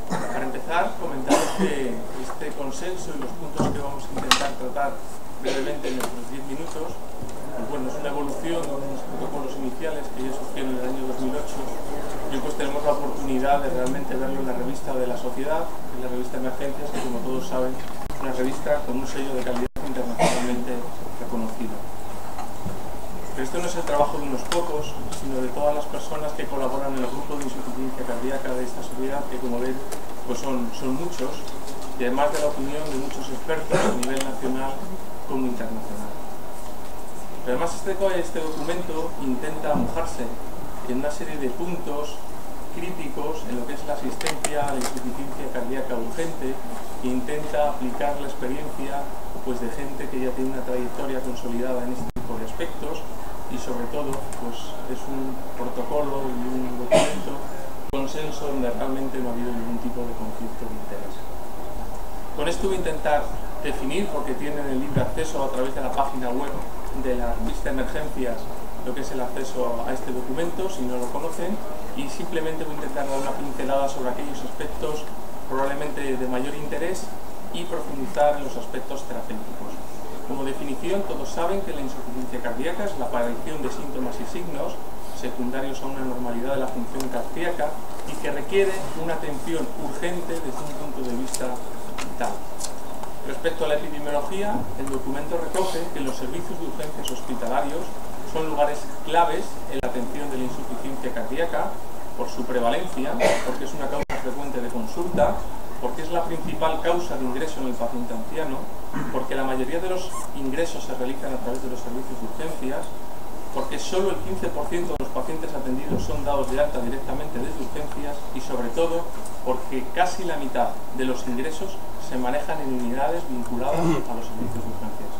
[SPEAKER 6] Para empezar, comentaros que este consenso y los puntos que vamos a intentar tratar brevemente en nuestros 10 minutos, pues bueno, es una evolución de unos protocolos iniciales que ya surgieron en el año 2008 y pues tenemos la oportunidad de realmente verlo en la revista de la sociedad, en la revista Emergencias, que como todos saben es una revista con un sello de calidad internacionalmente reconocido. Pero esto no es el trabajo de unos pocos, sino de todas las personas que colaboran en el grupo de insuficiencia cardíaca de esta sociedad, que como ven pues son muchos, y además de la opinión de muchos expertos a nivel nacional como internacional. Pero además este documento intenta mojarse en una serie de puntos críticos en lo que es la asistencia a la insuficiencia cardíaca urgente e intenta aplicar la experiencia pues, de gente que ya tiene una trayectoria consolidada en este tipo de aspectos y sobre todo pues, es un protocolo y un documento consenso donde realmente no ha habido ningún tipo de conflicto de interés. Con esto voy a intentar definir, porque tienen el libre acceso a través de la página web de la revista Emergencias, lo que es el acceso a este documento, si no lo conocen, y simplemente voy a intentar dar una pincelada sobre aquellos aspectos probablemente de mayor interés y profundizar en los aspectos terapéuticos. Como definición, todos saben que la insuficiencia cardíaca es la aparición de síntomas y signos secundarios a una normalidad de la función cardíaca y que requiere una atención urgente desde un punto de vista vital. Respecto a la epidemiología, el documento recoge que los servicios de urgencias hospitalarios son lugares claves en la atención de la insuficiencia cardíaca por su prevalencia, porque es una causa frecuente de consulta, porque es la principal causa de ingreso en el paciente anciano, porque la mayoría de los ingresos se realizan a través de los servicios de urgencias, porque solo el 15% de los pacientes atendidos son dados de alta directamente desde urgencias y sobre todo porque casi la mitad de los ingresos se manejan en unidades vinculadas a los servicios de urgencias.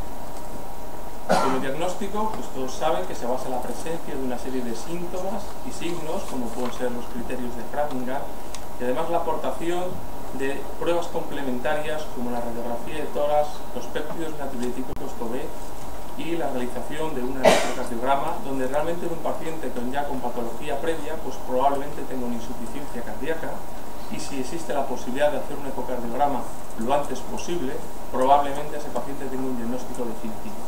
[SPEAKER 6] Como diagnóstico, pues todos saben que se basa en la presencia de una serie de síntomas y signos, como pueden ser los criterios de Framingham, y además la aportación de pruebas complementarias como la radiografía de tórax, los péptidos natriuréticos TOB y la realización de un electrocardiograma, donde realmente un paciente con patología previa pues probablemente tenga una insuficiencia cardíaca, y si existe la posibilidad de hacer un ecocardiograma lo antes posible, probablemente ese paciente tenga un diagnóstico definitivo.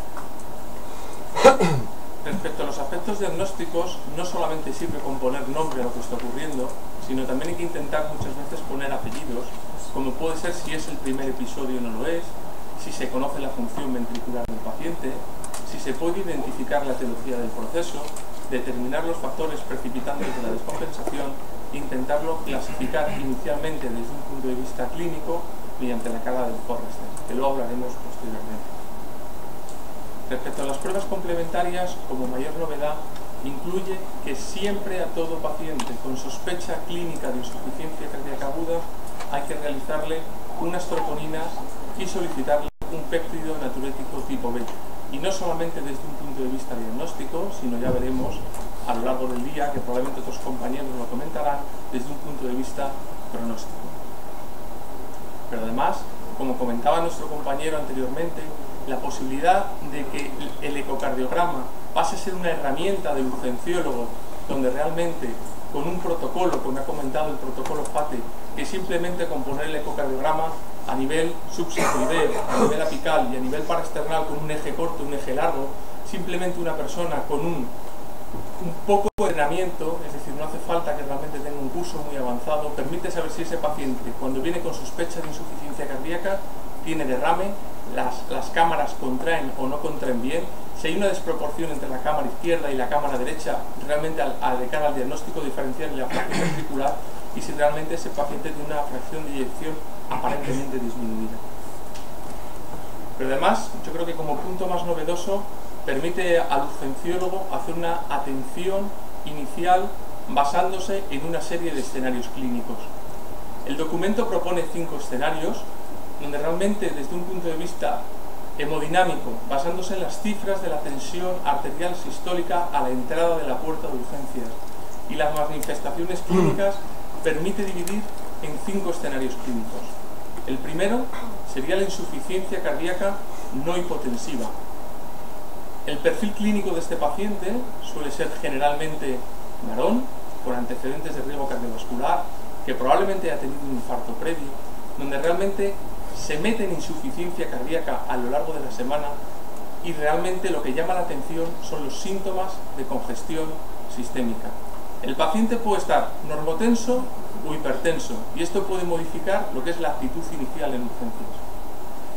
[SPEAKER 6] Respecto a los aspectos diagnósticos, no solamente sirve con poner nombre a lo que está ocurriendo, sino también hay que intentar muchas veces poner apellidos, como puede ser si es el primer episodio o no lo es, si se conoce la función ventricular del paciente, si se puede identificar la etiología del proceso, determinar los factores precipitantes de la descompensación e intentarlo clasificar inicialmente desde un punto de vista clínico mediante la cara del Forrester, que luego hablaremos posteriormente. Respecto a las pruebas complementarias, como mayor novedad, incluye que siempre a todo paciente con sospecha clínica de insuficiencia cardíaca aguda hay que realizarle unas troponinas y solicitarle un péptido natriurético tipo B. Y no solamente desde un punto de vista diagnóstico, sino ya veremos a lo largo del día, que probablemente otros compañeros lo comentarán, desde un punto de vista pronóstico. Pero además, como comentaba nuestro compañero anteriormente, la posibilidad de que el ecocardiograma pase a ser una herramienta del urgenciólogo, donde realmente con un protocolo, como ha comentado el protocolo FATE, que simplemente con poner el ecocardiograma a nivel subsacroilieo, a nivel apical y a nivel paraesternal con un eje corto y un eje largo, simplemente una persona con un poco de entrenamiento, es decir, no hace falta que realmente tenga un curso muy avanzado, permite saber si ese paciente, cuando viene con sospecha de insuficiencia cardíaca, tiene derrame, las cámaras contraen o no contraen bien, si hay una desproporción entre la cámara izquierda y la cámara derecha, realmente de cara al diagnóstico diferencial y la fracción ventricular, y si realmente ese paciente tiene una fracción de eyección aparentemente disminuida. Pero además, yo creo que como punto más novedoso, permite al urgenciólogo hacer una atención inicial basándose en una serie de escenarios clínicos. El documento propone 5 escenarios, donde realmente desde un punto de vista hemodinámico, basándose en las cifras de la tensión arterial sistólica a la entrada de la puerta de urgencias y las manifestaciones clínicas, permite dividir en 5 escenarios clínicos. El primero sería la insuficiencia cardíaca no hipotensiva. El perfil clínico de este paciente suele ser generalmente varón, con antecedentes de riesgo cardiovascular, que probablemente haya tenido un infarto previo, donde realmente se mete en insuficiencia cardíaca a lo largo de la semana y realmente lo que llama la atención son los síntomas de congestión sistémica. El paciente puede estar normotenso o hipertenso y esto puede modificar lo que es la actitud inicial en urgencias.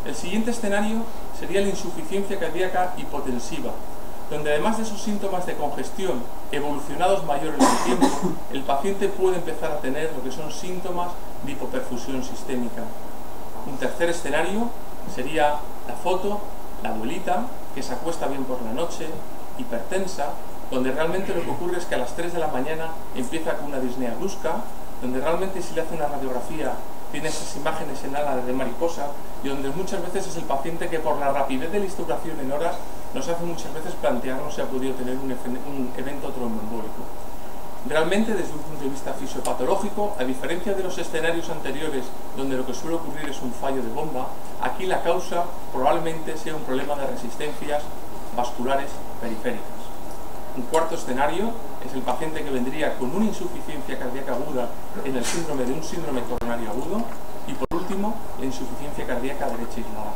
[SPEAKER 6] El siguiente escenario sería la insuficiencia cardíaca hipotensiva, donde además de esos síntomas de congestión evolucionados mayores en el tiempo, el paciente puede empezar a tener lo que son síntomas de hipoperfusión sistémica. Un tercer escenario sería la foto, la abuelita, que se acuesta bien por la noche, hipertensa, donde realmente lo que ocurre es que a las 3 de la mañana empieza con una disnea brusca, donde realmente si le hace una radiografía tiene esas imágenes en ala de mariposa y donde muchas veces es el paciente que por la rapidez de la instauración en horas nos hace muchas veces plantearnos si ha podido tener un evento tromboembólico. Realmente desde un punto de vista fisiopatológico, a diferencia de los escenarios anteriores donde lo que suele ocurrir es un fallo de bomba, aquí la causa probablemente sea un problema de resistencias vasculares periféricas. Un cuarto escenario es el paciente que vendría con una insuficiencia cardíaca aguda en el síndrome de un síndrome coronario agudo y por último la insuficiencia cardíaca derecha aislada.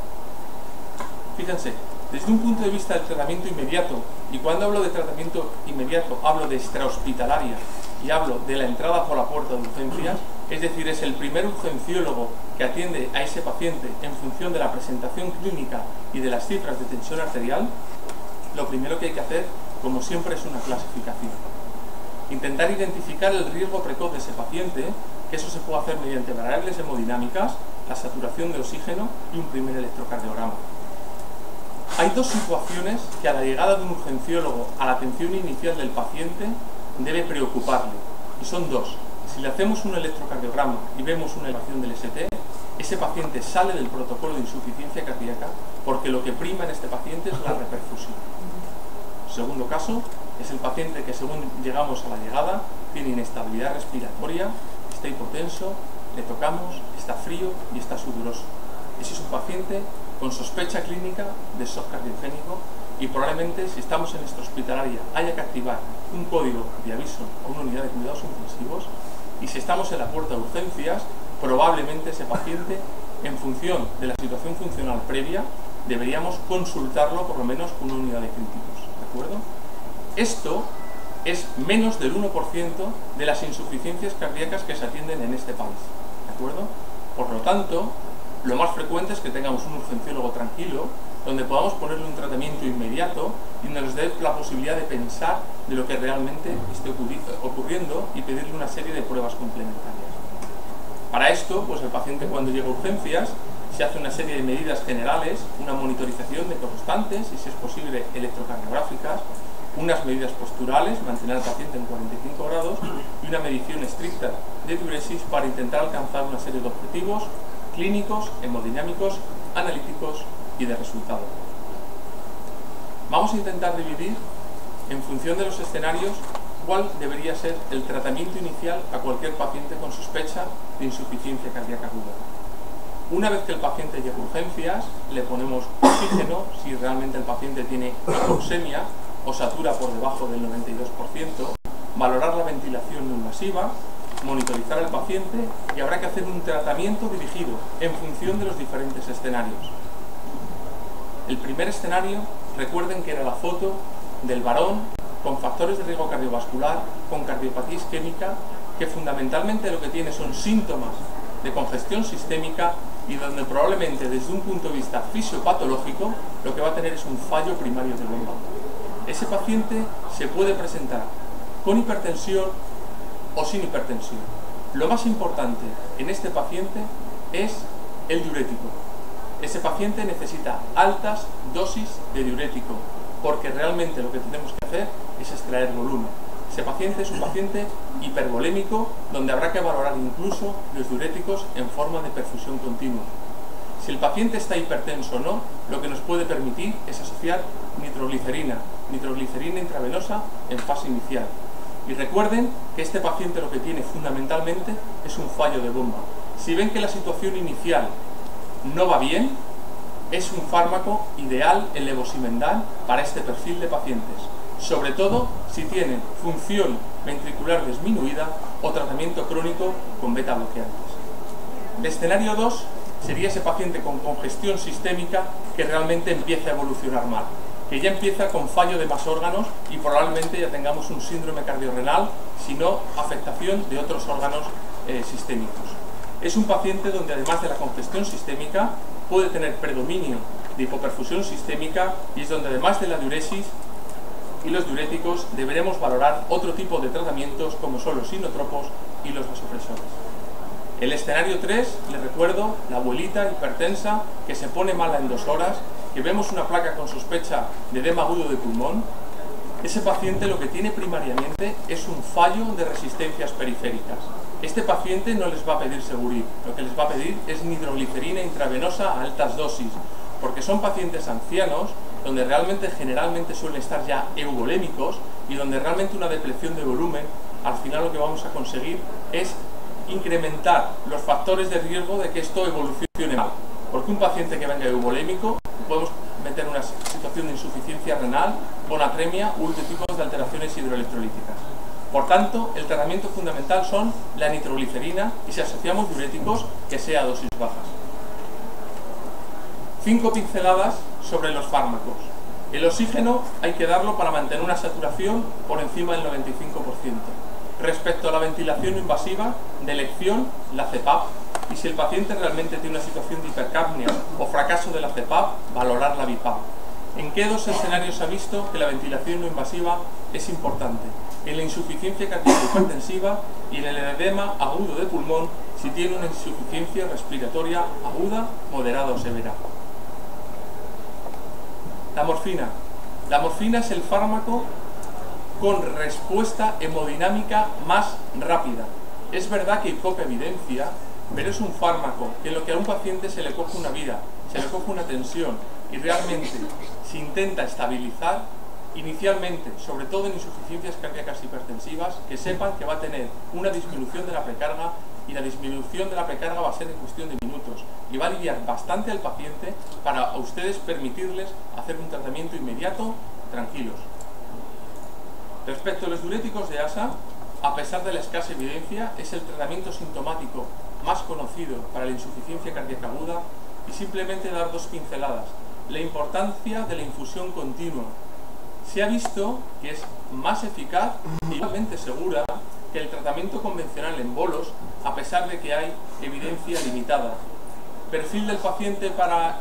[SPEAKER 6] Fíjense, desde un punto de vista del tratamiento inmediato, y cuando hablo de tratamiento inmediato hablo de extrahospitalaria y hablo de la entrada por la puerta de urgencias, es decir, es el primer urgenciólogo que atiende a ese paciente en función de la presentación clínica y de las cifras de tensión arterial, lo primero que hay que hacer, como siempre, es una clasificación. Intentar identificar el riesgo precoz de ese paciente, que eso se puede hacer mediante variables hemodinámicas, la saturación de oxígeno y un primer electrocardiograma. Hay dos situaciones que a la llegada de un urgenciólogo a la atención inicial del paciente debe preocuparle, y son dos. Si le hacemos un electrocardiograma y vemos una elevación del ST, ese paciente sale del protocolo de insuficiencia cardíaca porque lo que prima en este paciente es la reperfusión. Segundo caso, es el paciente que según llegamos a la llegada tiene inestabilidad respiratoria, está hipotenso, le tocamos, está frío y está sudoroso. Ese es un paciente con sospecha clínica de shock cardiogénico y probablemente si estamos en esta hospitalaria haya que activar un código de aviso a una unidad de cuidados intensivos y si estamos en la puerta de urgencias probablemente ese paciente en función de la situación funcional previa deberíamos consultarlo por lo menos con una unidad de críticos. ¿De acuerdo? Esto es menos del 1% de las insuficiencias cardíacas que se atienden en este país. ¿De acuerdo? Por lo tanto, lo más frecuente es que tengamos un urgenciólogo tranquilo, donde podamos ponerle un tratamiento inmediato y nos dé la posibilidad de pensar de lo que realmente esté ocurriendo y pedirle una serie de pruebas complementarias. Para esto, pues el paciente cuando llega a urgencias se hace una serie de medidas generales, una monitorización de constantes y si es posible electrocardiográficas, unas medidas posturales, mantener al paciente en 45 grados y una medición estricta de diuresis para intentar alcanzar una serie de objetivos clínicos, hemodinámicos, analíticos y de resultado. Vamos a intentar dividir en función de los escenarios cuál debería ser el tratamiento inicial a cualquier paciente con sospecha de insuficiencia cardíaca aguda. Una vez que el paciente llega a urgencias, le ponemos oxígeno si realmente el paciente tiene hipoxemia o satura por debajo del 92%, valorar la ventilación no invasiva, monitorizar al paciente y habrá que hacer un tratamiento dirigido en función de los diferentes escenarios. El primer escenario, recuerden que era la foto del varón con factores de riesgo cardiovascular, con cardiopatía isquémica, que fundamentalmente lo que tiene son síntomas de congestión sistémica y donde probablemente desde un punto de vista fisiopatológico lo que va a tener es un fallo primario de bomba. Ese paciente se puede presentar con hipertensión o sin hipertensión. Lo más importante en este paciente es el diurético. Ese paciente necesita altas dosis de diurético porque realmente lo que tenemos que hacer es extraer volumen. Ese paciente es un paciente hipervolémico donde habrá que valorar incluso los diuréticos en forma de perfusión continua. Si el paciente está hipertenso o no, lo que nos puede permitir es asociar nitroglicerina intravenosa en fase inicial. Y recuerden que este paciente lo que tiene fundamentalmente es un fallo de bomba. Si ven que la situación inicial no va bien, es un fármaco ideal el levosimendan para este perfil de pacientes, sobre todo si tienen función ventricular disminuida o tratamiento crónico con beta bloqueantes. El escenario 2 sería ese paciente con congestión sistémica que realmente empieza a evolucionar mal, que ya empieza con fallo de más órganos y probablemente ya tengamos un síndrome cardiorrenal, sino afectación de otros órganos sistémicos. Es un paciente donde además de la congestión sistémica puede tener predominio de hipoperfusión sistémica y es donde además de la diuresis y los diuréticos deberemos valorar otro tipo de tratamientos como son los inotropos y los vasopresores. El escenario 3, les recuerdo, la abuelita hipertensa que se pone mala en 2 horas, que vemos una placa con sospecha de edema agudo de pulmón. Ese paciente lo que tiene primariamente es un fallo de resistencias periféricas. Este paciente no les va a pedir Segurit, lo que les va a pedir es nitroglicerina intravenosa a altas dosis, porque son pacientes ancianos donde realmente generalmente suelen estar ya euvolémicos y donde realmente una depleción de volumen, al final lo que vamos a conseguir es incrementar los factores de riesgo de que esto evolucione mal. Porque un paciente que venga euvolémico podemos meter una situación de insuficiencia renal, bonatremia u otro tipo de alteraciones hidroelectrolíticas. Por tanto, el tratamiento fundamental son la nitroglicerina y si asociamos diuréticos, que sea a dosis bajas. 5 pinceladas sobre los fármacos. El oxígeno hay que darlo para mantener una saturación por encima del 95%. Respecto a la ventilación invasiva, de elección, la CPAP. Y si el paciente realmente tiene una situación de hipercapnia o fracaso de la CPAP, valorar la BiPAP. ¿En qué 2 escenarios se ha visto que la ventilación no invasiva es importante? En la insuficiencia cardíaca hipertensiva y en el edema agudo de pulmón si tiene una insuficiencia respiratoria aguda, moderada o severa. La morfina. La morfina es el fármaco con respuesta hemodinámica más rápida. Es verdad que hay poca evidencia, pero es un fármaco que en lo que a un paciente se le coge una vida, se le coge una tensión y realmente se intenta estabilizar inicialmente, sobre todo en insuficiencias cardíacas hipertensivas, que sepan que va a tener una disminución de la precarga y la disminución de la precarga va a ser en cuestión de minutos y va a aliviar bastante al paciente para a ustedes permitirles hacer un tratamiento inmediato tranquilos. Respecto a los diuréticos de ASA, a pesar de la escasa evidencia, es el tratamiento sintomático más conocido para la insuficiencia cardíaca aguda y simplemente dar 2 pinceladas. La importancia de la infusión continua. Se ha visto que es más eficaz y igualmente segura que el tratamiento convencional en bolos, a pesar de que hay evidencia limitada. Perfil del paciente para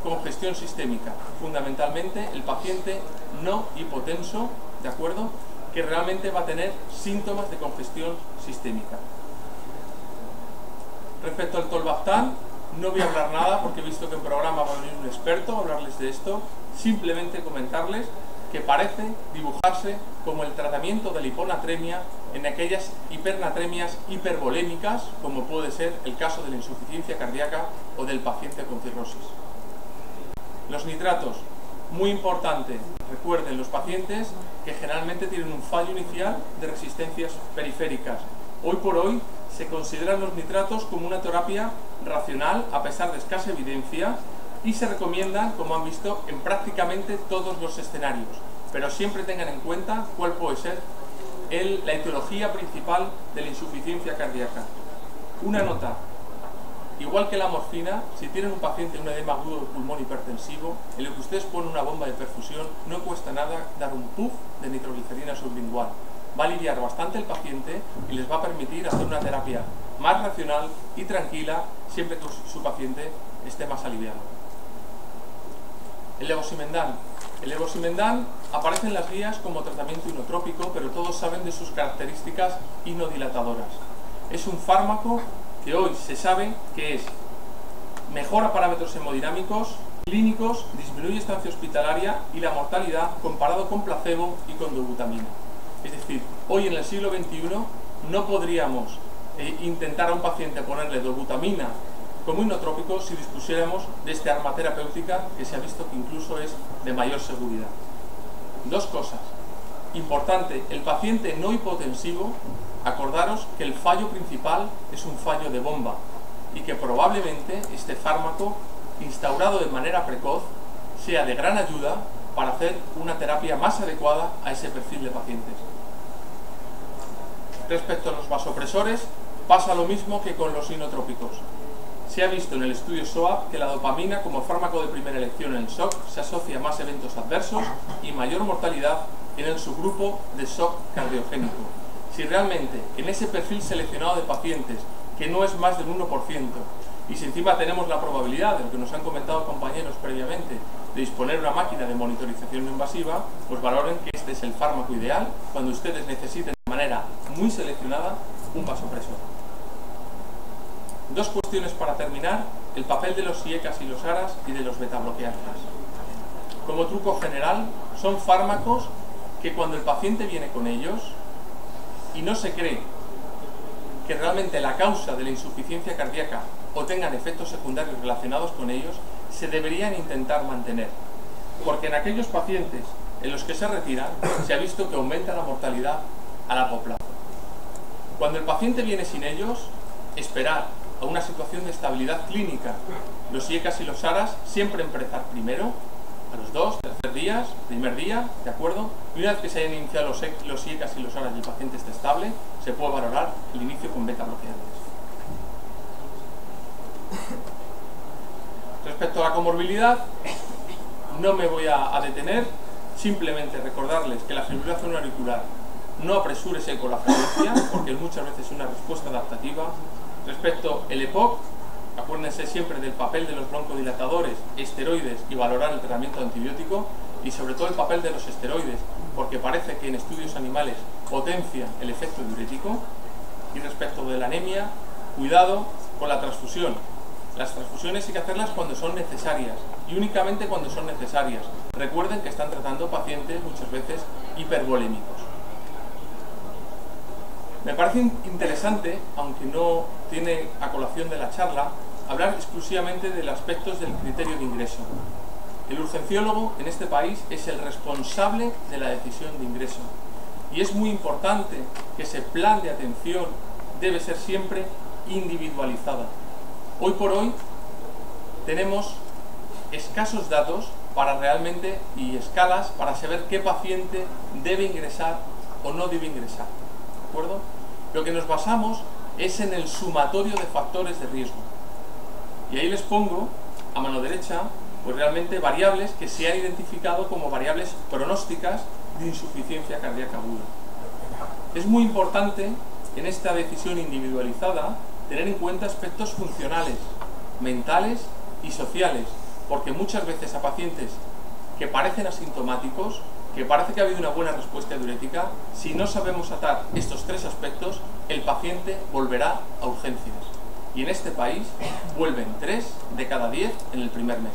[SPEAKER 6] congestión sistémica. Fundamentalmente el paciente no hipotenso, ¿de acuerdo?, que realmente va a tener síntomas de congestión sistémica. Respecto al tolvaptan, no voy a hablar nada porque he visto que en programa va a venir un experto a hablarles de esto. Simplemente comentarles que parece dibujarse como el tratamiento de la hiponatremia en aquellas hipernatremias hipervolémicas, como puede ser el caso de la insuficiencia cardíaca o del paciente con cirrosis. Los nitratos, muy importante, recuerden los pacientes que generalmente tienen un fallo inicial de resistencias periféricas. Hoy por hoy se consideran los nitratos como una terapia racional a pesar de escasa evidencia y se recomiendan, como han visto, en prácticamente todos los escenarios, pero siempre tengan en cuenta cuál puede ser la etiología principal de la insuficiencia cardíaca. Una nota, igual que la morfina, si tienen un paciente con un edema agudo de pulmón hipertensivo, en lo que ustedes ponen una bomba de perfusión, no cuesta nada dar un puff de nitroglicerina sublingual. Va a aliviar bastante el paciente y les va a permitir hacer una terapia más racional y tranquila, siempre que su paciente esté más aliviado. El levosimendan. El levosimendan aparece en las guías como tratamiento inotrópico, pero todos saben de sus características inodilatadoras. Es un fármaco que hoy se sabe que es mejora parámetros hemodinámicos, clínicos, disminuye estancia hospitalaria y la mortalidad comparado con placebo y con dobutamina. Es decir, hoy en el siglo XXI no podríamos intentar a un paciente ponerle dobutamina como inotrópico si dispusiéramos de este arma terapéutica que se ha visto que incluso es de mayor seguridad. Dos cosas. Importante, el paciente no hipotensivo, acordaros que el fallo principal es un fallo de bomba y que probablemente este fármaco, instaurado de manera precoz, sea de gran ayuda para hacer una terapia más adecuada a ese perfil de pacientes. Respecto a los vasopresores, pasa lo mismo que con los inotrópicos. Se ha visto en el estudio SOAP que la dopamina como fármaco de primera elección en el SOC se asocia a más eventos adversos y mayor mortalidad en el subgrupo de SOC cardiogénico. Si realmente en ese perfil seleccionado de pacientes, que no es más del 1%, y si encima tenemos la probabilidad, de lo que nos han comentado compañeros previamente, de disponer de una máquina de monitorización no invasiva, pues valoren que este es el fármaco ideal cuando ustedes necesiten de manera muy seleccionada un vasopresor. Dos cuestiones para terminar: el papel de los IECAs y los ARAs y de los betabloqueantes. Como truco general, son fármacos que cuando el paciente viene con ellos y no se cree que realmente la causa de la insuficiencia cardíaca o tengan efectos secundarios relacionados con ellos, se deberían intentar mantener. Porque en aquellos pacientes en los que se retiran, se ha visto que aumenta la mortalidad a largo plazo. Cuando el paciente viene sin ellos, esperar a una situación de estabilidad clínica. Los IECAs y los ARAs siempre empezar primero, a los 2, 3 días, primer día, ¿de acuerdo? Y una vez que se hayan iniciado los IECAs y los ARAs y el paciente esté estable, se puede valorar el inicio con beta bloqueantes. Respecto a la comorbilidad, no me voy a detener, simplemente recordarles que la fibrilación auricular no apresúrese con la frecuencia, porque muchas veces es una respuesta adaptativa. Respecto al EPOC, acuérdense siempre del papel de los broncodilatadores, esteroides y valorar el tratamiento antibiótico, y sobre todo el papel de los esteroides, porque parece que en estudios animales potencian el efecto diurético. Y respecto de la anemia, cuidado con la transfusión. Las transfusiones hay que hacerlas cuando son necesarias y únicamente cuando son necesarias. Recuerden que están tratando pacientes muchas veces hipervolémicos. Me parece interesante, aunque no tiene a colación de la charla, hablar exclusivamente de los aspectos del criterio de ingreso. El urgenciólogo en este país es el responsable de la decisión de ingreso y es muy importante que ese plan de atención debe ser siempre individualizada. Hoy por hoy tenemos escasos datos para realmente y escalas para saber qué paciente debe ingresar o no debe ingresar. ¿De acuerdo? Lo que nos basamos es en el sumatorio de factores de riesgo. Y ahí les pongo a mano derecha pues realmente variables que se han identificado como variables pronósticas de insuficiencia cardíaca aguda. Es muy importante en esta decisión individualizada tener en cuenta aspectos funcionales, mentales y sociales, porque muchas veces a pacientes que parecen asintomáticos, que parece que ha habido una buena respuesta diurética, si no sabemos atar estos tres aspectos, el paciente volverá a urgencias. Y en este país vuelven 3 de cada 10 en el primer mes.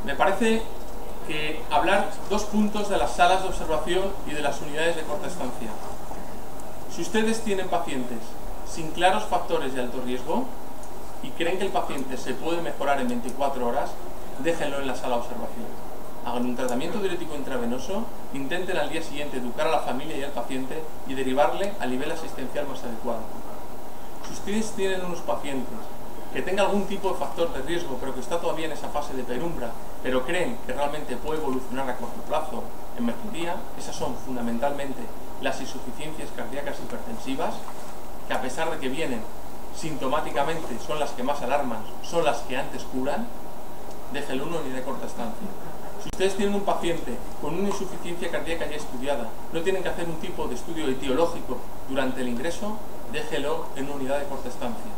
[SPEAKER 6] Me parece que hablar 2 puntos de las salas de observación y de las unidades de corta estancia. Si ustedes tienen pacientes sin claros factores de alto riesgo y creen que el paciente se puede mejorar en 24 horas, déjenlo en la sala de observación. Hagan un tratamiento diurético intravenoso, intenten al día siguiente educar a la familia y al paciente y derivarle al nivel asistencial más adecuado. Si ustedes tienen unos pacientes que tengan algún tipo de factor de riesgo, pero que está todavía en esa fase de penumbra, pero creen que realmente puede evolucionar a corto plazo en mejoría, esas son fundamentalmente las insuficiencias cardíacas hipertensivas, que a pesar de que vienen sintomáticamente son las que más alarman, son las que antes curan, déjenlo en una unidad de corta estancia. Si ustedes tienen un paciente con una insuficiencia cardíaca ya estudiada, no tienen que hacer un tipo de estudio etiológico durante el ingreso, déjenlo en una unidad de corta estancia.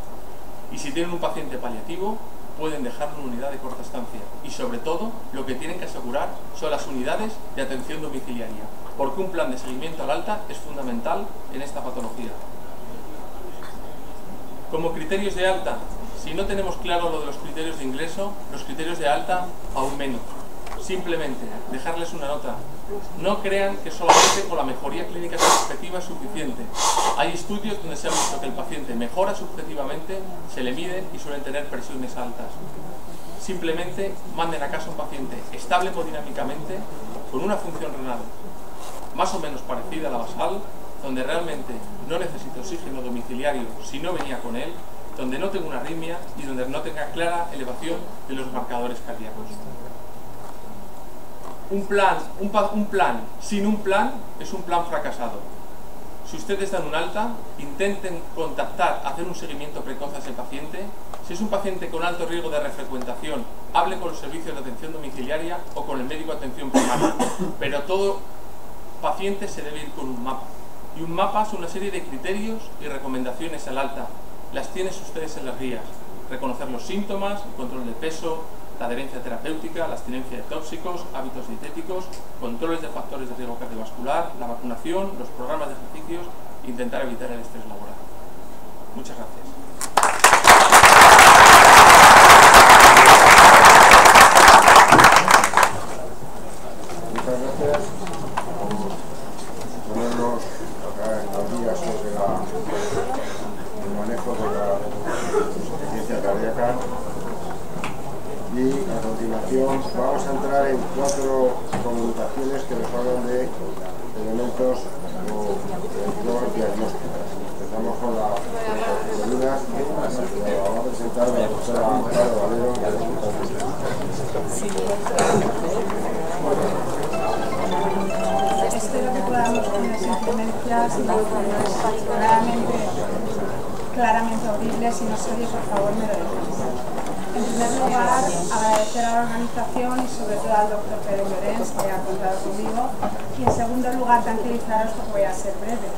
[SPEAKER 6] Y si tienen un paciente paliativo, pueden dejarlo en una unidad de corta estancia. Y sobre todo, lo que tienen que asegurar son las unidades de atención domiciliaria, porque un plan de seguimiento al alta es fundamental en esta patología. Como criterios de alta, si no tenemos claro lo de los criterios de ingreso, los criterios de alta aún menos. Simplemente dejarles una nota. No crean que solamente con la mejoría clínica subjetiva es suficiente. Hay estudios donde se ha visto que el paciente mejora subjetivamente, se le mide y suelen tener presiones altas. Simplemente manden a casa a un paciente estable hemodinámicamente con una función renal más o menos parecida a la basal, donde realmente no necesita oxígeno domiciliario si no venía con él, donde no tenga una arritmia y donde no tenga clara elevación de los marcadores cardíacos. Un plan sin un plan es un plan fracasado. Si ustedes dan un alta, intenten contactar, hacer un seguimiento precoz a ese paciente. Si es un paciente con alto riesgo de refrecuentación, hable con los servicios de atención domiciliaria o con el médico de atención primaria. Pero todo paciente se debe ir con un mapa. Y un mapa es una serie de criterios y recomendaciones al alta. Las tienen ustedes en las guías. Reconocer los síntomas, el control de peso, la adherencia terapéutica, la abstinencia de tóxicos, hábitos dietéticos, controles de factores de riesgo cardiovascular, la vacunación, los programas de ejercicios e intentar evitar el estrés laboral. Muchas gracias.
[SPEAKER 5] Muchas gracias por ponernos acá en las guías sobre el manejo de la insuficiencia cardíaca. Y a continuación vamos a entrar en 4 comunicaciones que nos hablan de elementos o pruebas diagnósticas. Empezamos con la columna que va a presentar la doctora Amparo Valero de la Hospital de
[SPEAKER 7] Espero que podamos poner simplemente claramente audibles. Si no se oye, por favor, me lo decís. En primer lugar, agradecer a la organización y sobre todo al doctor Pérez Llorens, que ha contado conmigo. Y en segundo lugar, tranquilizaros porque voy a ser breve.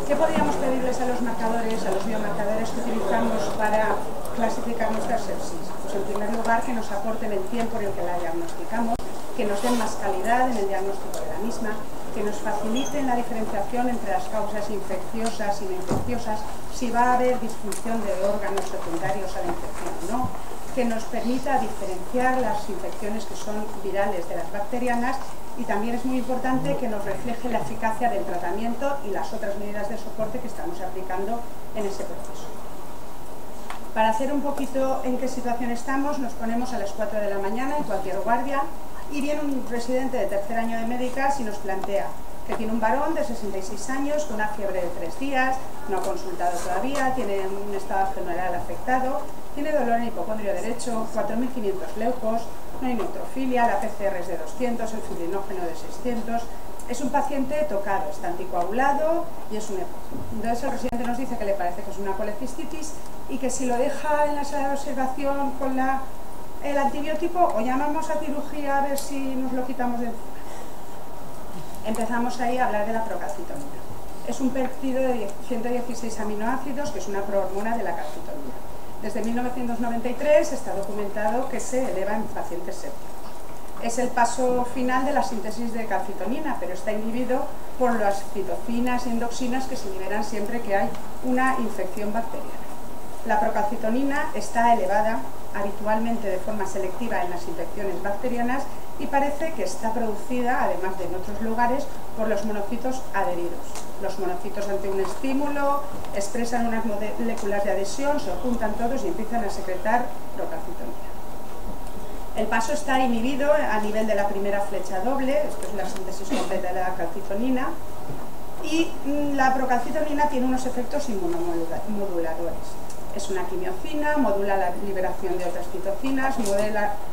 [SPEAKER 7] ¿Qué podríamos pedirles a los marcadores, a los biomarcadores que utilizamos para clasificar nuestra sepsis? Pues en primer lugar, que nos aporten el tiempo en el que la diagnosticamos, que nos den más calidad en el diagnóstico de la misma, que nos faciliten la diferenciación entre las causas infecciosas y no infecciosas, si va a haber disfunción de órganos secundarios a la infección o no, que nos permita diferenciar las infecciones que son virales de las bacterianas, y también es muy importante que nos refleje la eficacia del tratamiento y las otras medidas de soporte que estamos aplicando en ese proceso. Para hacer un poquito en qué situación estamos, nos ponemos a las 4 de la mañana en cualquier guardia y viene un residente de tercer año de médicas y nos plantea que tiene un varón de 66 años con una fiebre de 3 días, no ha consultado todavía, tiene un estado general afectado, tiene dolor en el hipocondrio derecho, 4.500 leucos, no hay neutrofilia, la PCR es de 200, el fibrinógeno de 600, es un paciente tocado, está anticoagulado y es un EPOC. Entonces el residente nos dice que le parece que es una colecistitis y que si lo deja en la sala de observación con el antibiótico, o llamamos a cirugía a ver si nos lo quitamos de encima. Empezamos ahí a hablar de la procalcitonina. Es un péptido de 116 aminoácidos que es una prohormona de la calcitonina. Desde 1993 está documentado que se eleva en pacientes sépticos. Es el paso final de la síntesis de calcitonina, pero está inhibido por las citocinas y endoxinas que se liberan siempre que hay una infección bacteriana. La procalcitonina está elevada habitualmente de forma selectiva en las infecciones bacterianas y parece que está producida, además de en otros lugares, por los monocitos adheridos. Los monocitos ante un estímulo expresan unas moléculas de adhesión, se juntan todos y empiezan a secretar procalcitonina. El paso está inhibido a nivel de la primera flecha doble, esto es la síntesis completa de la calcitonina, y la procalcitonina tiene unos efectos inmunomoduladores. Es una quimiocina, modula la liberación de otras citocinas,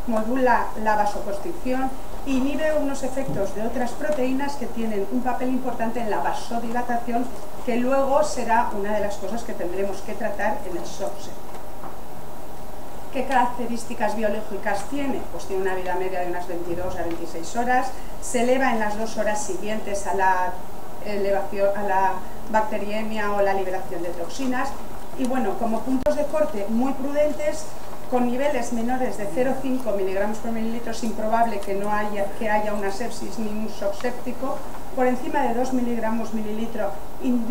[SPEAKER 7] modula la vasoconstricción e inhibe unos efectos de otras proteínas que tienen un papel importante en la vasodilatación, que luego será una de las cosas que tendremos que tratar en el shock septic. ¿Qué características biológicas tiene? Pues tiene una vida media de unas 22 a 26 horas, se eleva en las 2 horas siguientes a la bacteriemia o la liberación de toxinas. Y bueno, como puntos de corte muy prudentes, con niveles menores de 0,5 miligramos por mililitro es improbable que haya una sepsis ni un shock séptico. Por encima de 2 miligramos mililitro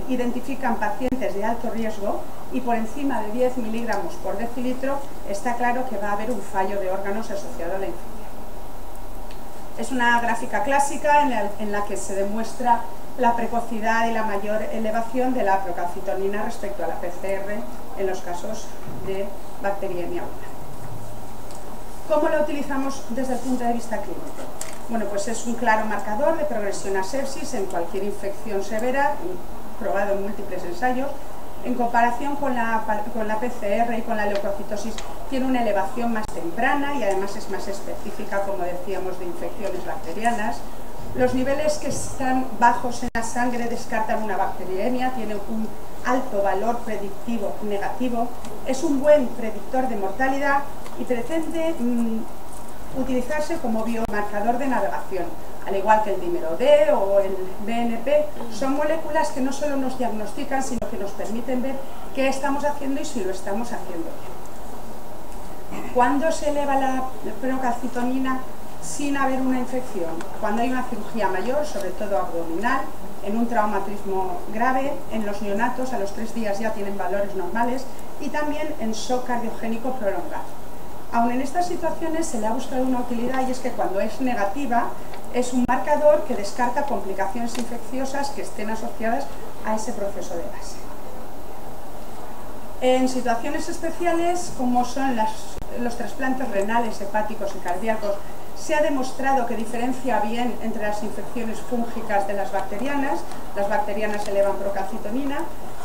[SPEAKER 7] identifican pacientes de alto riesgo y por encima de 10 miligramos por decilitro está claro que va a haber un fallo de órganos asociado a la infección. Es una gráfica clásica en la que se demuestra la precocidad y la mayor elevación de la procalcitonina respecto a la PCR en los casos de bacteriemia aguda. ¿Cómo la utilizamos desde el punto de vista clínico? Bueno, pues es un claro marcador de progresión a sepsis en cualquier infección severa, probado en múltiples ensayos. En comparación con la PCR y con la leucocitosis, tiene una elevación más temprana y además es más específica, como decíamos, de infecciones bacterianas. Los niveles que están bajos en la sangre descartan una bacteriemia, tiene un alto valor predictivo negativo, es un buen predictor de mortalidad y pretende utilizarse como biomarcador de navegación, al igual que el dímero D o el BNP. Son moléculas que no solo nos diagnostican, sino que nos permiten ver qué estamos haciendo y si lo estamos haciendo bien. ¿Cuándo se eleva la procalcitonina sin haber una infección? Cuando hay una cirugía mayor, sobre todo abdominal, en un traumatismo grave, en los neonatos a los 3 días ya tienen valores normales y también en shock cardiogénico prolongado. Aun en estas situaciones se le ha buscado una utilidad y es que cuando es negativa es un marcador que descarta complicaciones infecciosas que estén asociadas a ese proceso de base. En situaciones especiales como son los trasplantes renales, hepáticos y cardíacos, se ha demostrado que diferencia bien entre las infecciones fúngicas de las bacterianas elevan procalcitonina,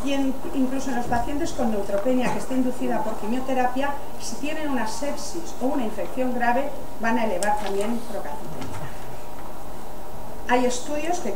[SPEAKER 7] y incluso en los pacientes con neutropenia que está inducida por quimioterapia, si tienen una sepsis o una infección grave, van a elevar también procalcitonina. Hay estudios que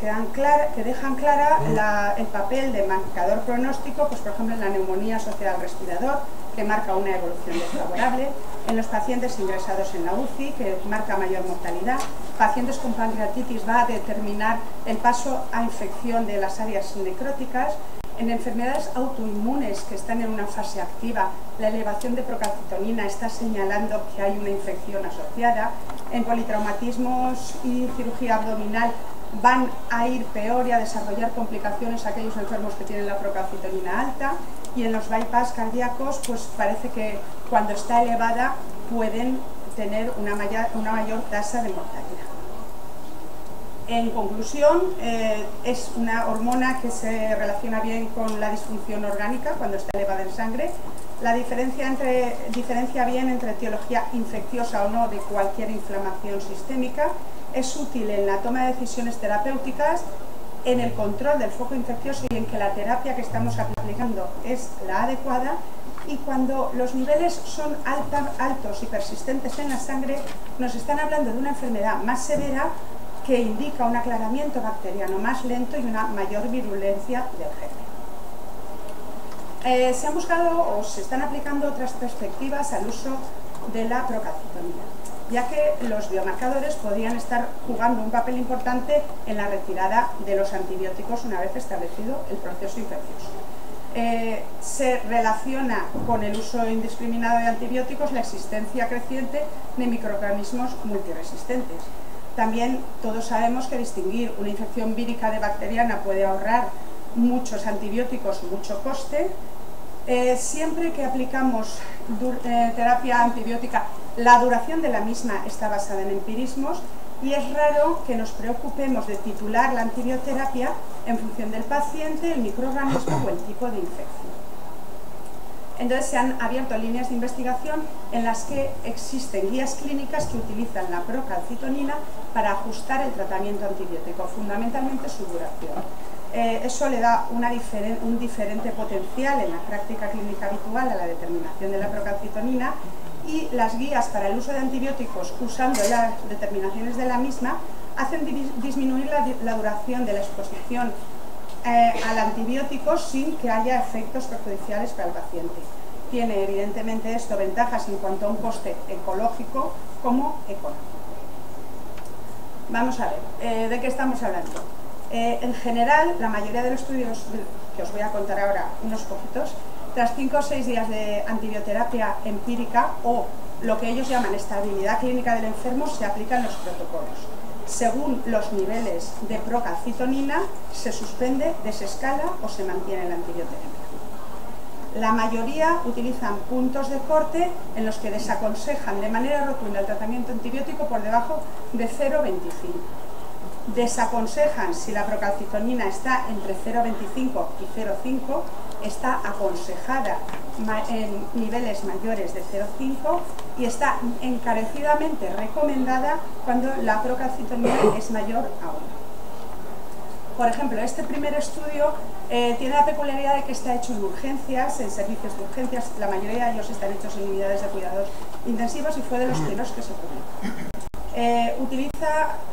[SPEAKER 7] dejan clara el papel de marcador pronóstico, pues por ejemplo en la neumonía asociada al respirador, que marca una evolución desfavorable, en los pacientes ingresados en la UCI, que marca mayor mortalidad, pacientes con pancreatitis va a determinar el paso a infección de las áreas necróticas, en enfermedades autoinmunes que están en una fase activa, la elevación de procalcitonina está señalando que hay una infección asociada, en politraumatismos y cirugía abdominal van a ir peor y a desarrollar complicaciones aquellos enfermos que tienen la procalcitonina alta, y en los bypass cardíacos pues parece que cuando está elevada pueden tener una mayor tasa de mortalidad. En conclusión, es una hormona que se relaciona bien con la disfunción orgánica cuando está elevada en sangre. La diferencia bien entre etiología infecciosa o no de cualquier inflamación sistémica. Es útil en la toma de decisiones terapéuticas, en el control del foco infeccioso y en que la terapia que estamos aplicando es la adecuada. Y cuando los niveles son altos y persistentes en la sangre, nos están hablando de una enfermedad más severa que indica un aclaramiento bacteriano más lento y una mayor virulencia del germen. Se han buscado o se están aplicando otras perspectivas al uso de la procalcitonina, ya que los biomarcadores podrían estar jugando un papel importante en la retirada de los antibióticos una vez establecido el proceso infeccioso. Se relaciona con el uso indiscriminado de antibióticos la existencia creciente de microorganismos multiresistentes. También todos sabemos que distinguir una infección vírica de bacteriana puede ahorrar muchos antibióticos y mucho coste. Siempre que aplicamos terapia antibiótica, la duración de la misma está basada en empirismos y es raro que nos preocupemos de titular la antibioterapia en función del paciente, el microorganismo o el tipo de infección. Entonces se han abierto líneas de investigación en las que existen guías clínicas que utilizan la procalcitonina para ajustar el tratamiento antibiótico, fundamentalmente su duración. Eso le da un diferente potencial en la práctica clínica habitual a la determinación de la procalcitonina, y las guías para el uso de antibióticos usando las determinaciones de la misma hacen disminuir la duración de la exposición al antibiótico sin que haya efectos perjudiciales para el paciente. Tiene evidentemente esto ventajas en cuanto a un coste ecológico como económico. Vamos a ver, ¿de qué estamos hablando? En general, la mayoría de los estudios que os voy a contar ahora, unos poquitos, Tras 5 o 6 días de antibioterapia empírica o lo que ellos llaman estabilidad clínica del enfermo, se aplican los protocolos. Según los niveles de procalcitonina, se suspende, desescala o se mantiene la antibioterapia. La mayoría utilizan puntos de corte en los que desaconsejan de manera rotunda el tratamiento antibiótico por debajo de 0,25. Desaconsejan si la procalcitonina está entre 0,25 y 0,5, está aconsejada en niveles mayores de 0,5 y está encarecidamente recomendada cuando la procalcitonina es mayor a 1. Por ejemplo, este primer estudio tiene la peculiaridad de que está hecho en urgencias, en servicios de urgencias. La mayoría de ellos están hechos en unidades de cuidados intensivos y fue de los primeros que se publicó.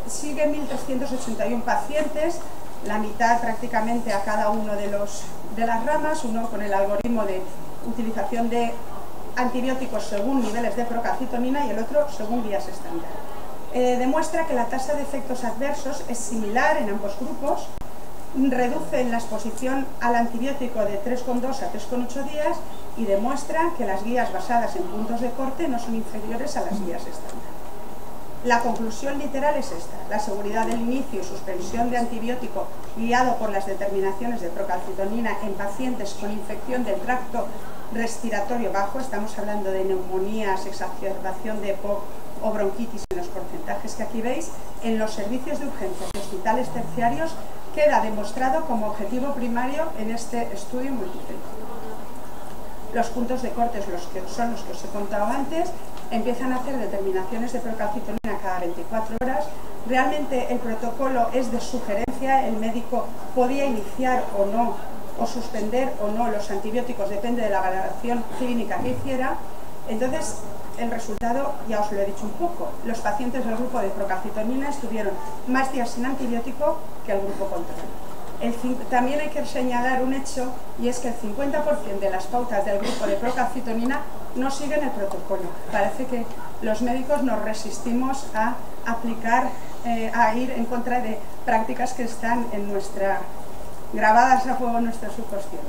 [SPEAKER 7] Sigue 1.381 pacientes, la mitad prácticamente a cada uno de las ramas, uno con el algoritmo de utilización de antibióticos según niveles de procalcitonina y el otro según guías estándar. Demuestra que la tasa de efectos adversos es similar en ambos grupos, reducen la exposición al antibiótico de 3,2 a 3,8 días y demuestran que las guías basadas en puntos de corte no son inferiores a las guías estándar. La conclusión literal es esta: la seguridad del inicio y suspensión de antibiótico guiado por las determinaciones de procalcitonina en pacientes con infección del tracto respiratorio bajo, estamos hablando de neumonías, exacerbación de EPOC o bronquitis en los porcentajes que aquí veis, en los servicios de urgencias y hospitales terciarios queda demostrado como objetivo primario en este estudio multicéntrico. Los puntos de corte son los que os he contado antes, empiezan a hacer determinaciones de procalcitonina cada 24 horas. Realmente el protocolo es de sugerencia, el médico podía iniciar o no, o suspender o no los antibióticos, depende de la valoración clínica que hiciera. Entonces, el resultado ya os lo he dicho un poco. Los pacientes del grupo de procalcitonina estuvieron más días sin antibiótico que el grupo control. También hay que señalar un hecho, y es que el 50% de las pautas del grupo de procalcitonina no siguen el protocolo. Parece que los médicos nos resistimos a aplicar, a ir en contra de prácticas que están grabadas a fuego en nuestro subconsciente.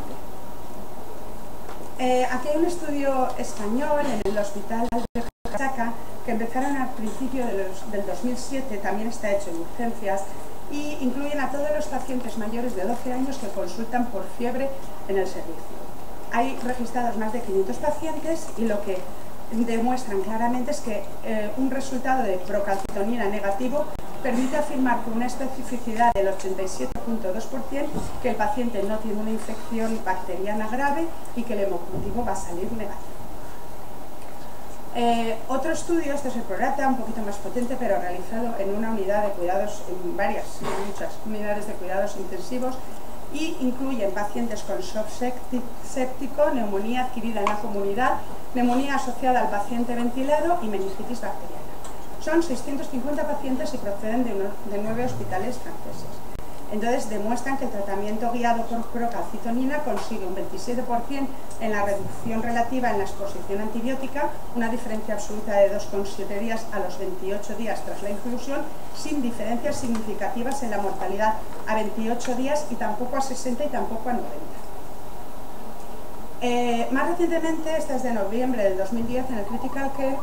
[SPEAKER 7] Aquí hay un estudio español en el Hospital de Chaca que empezaron al principio del 2007, también está hecho en urgencias, y incluyen a todos los pacientes mayores de 12 años que consultan por fiebre en el servicio. Hay registrados más de 500 pacientes y lo que demuestran claramente es que un resultado de procalcitonina negativo permite afirmar con una especificidad del 87,2% que el paciente no tiene una infección bacteriana grave y que el hemocultivo va a salir negativo. Otro estudio, este es el PRORATA, un poquito más potente, pero realizado en una unidad de cuidados, en muchas unidades de cuidados intensivos, y incluyen pacientes con shock séptico, neumonía adquirida en la comunidad, neumonía asociada al paciente ventilado y meningitis bacteriana. Son 650 pacientes y proceden de 9 hospitales franceses. Entonces demuestran que el tratamiento guiado por procalcitonina consigue un 27% en la reducción relativa en la exposición antibiótica, una diferencia absoluta de 2,7 días a los 28 días tras la inclusión, sin diferencias significativas en la mortalidad a 28 días y tampoco a 60 y tampoco a 90. Más recientemente, esta es de noviembre del 2010, en el Critical Care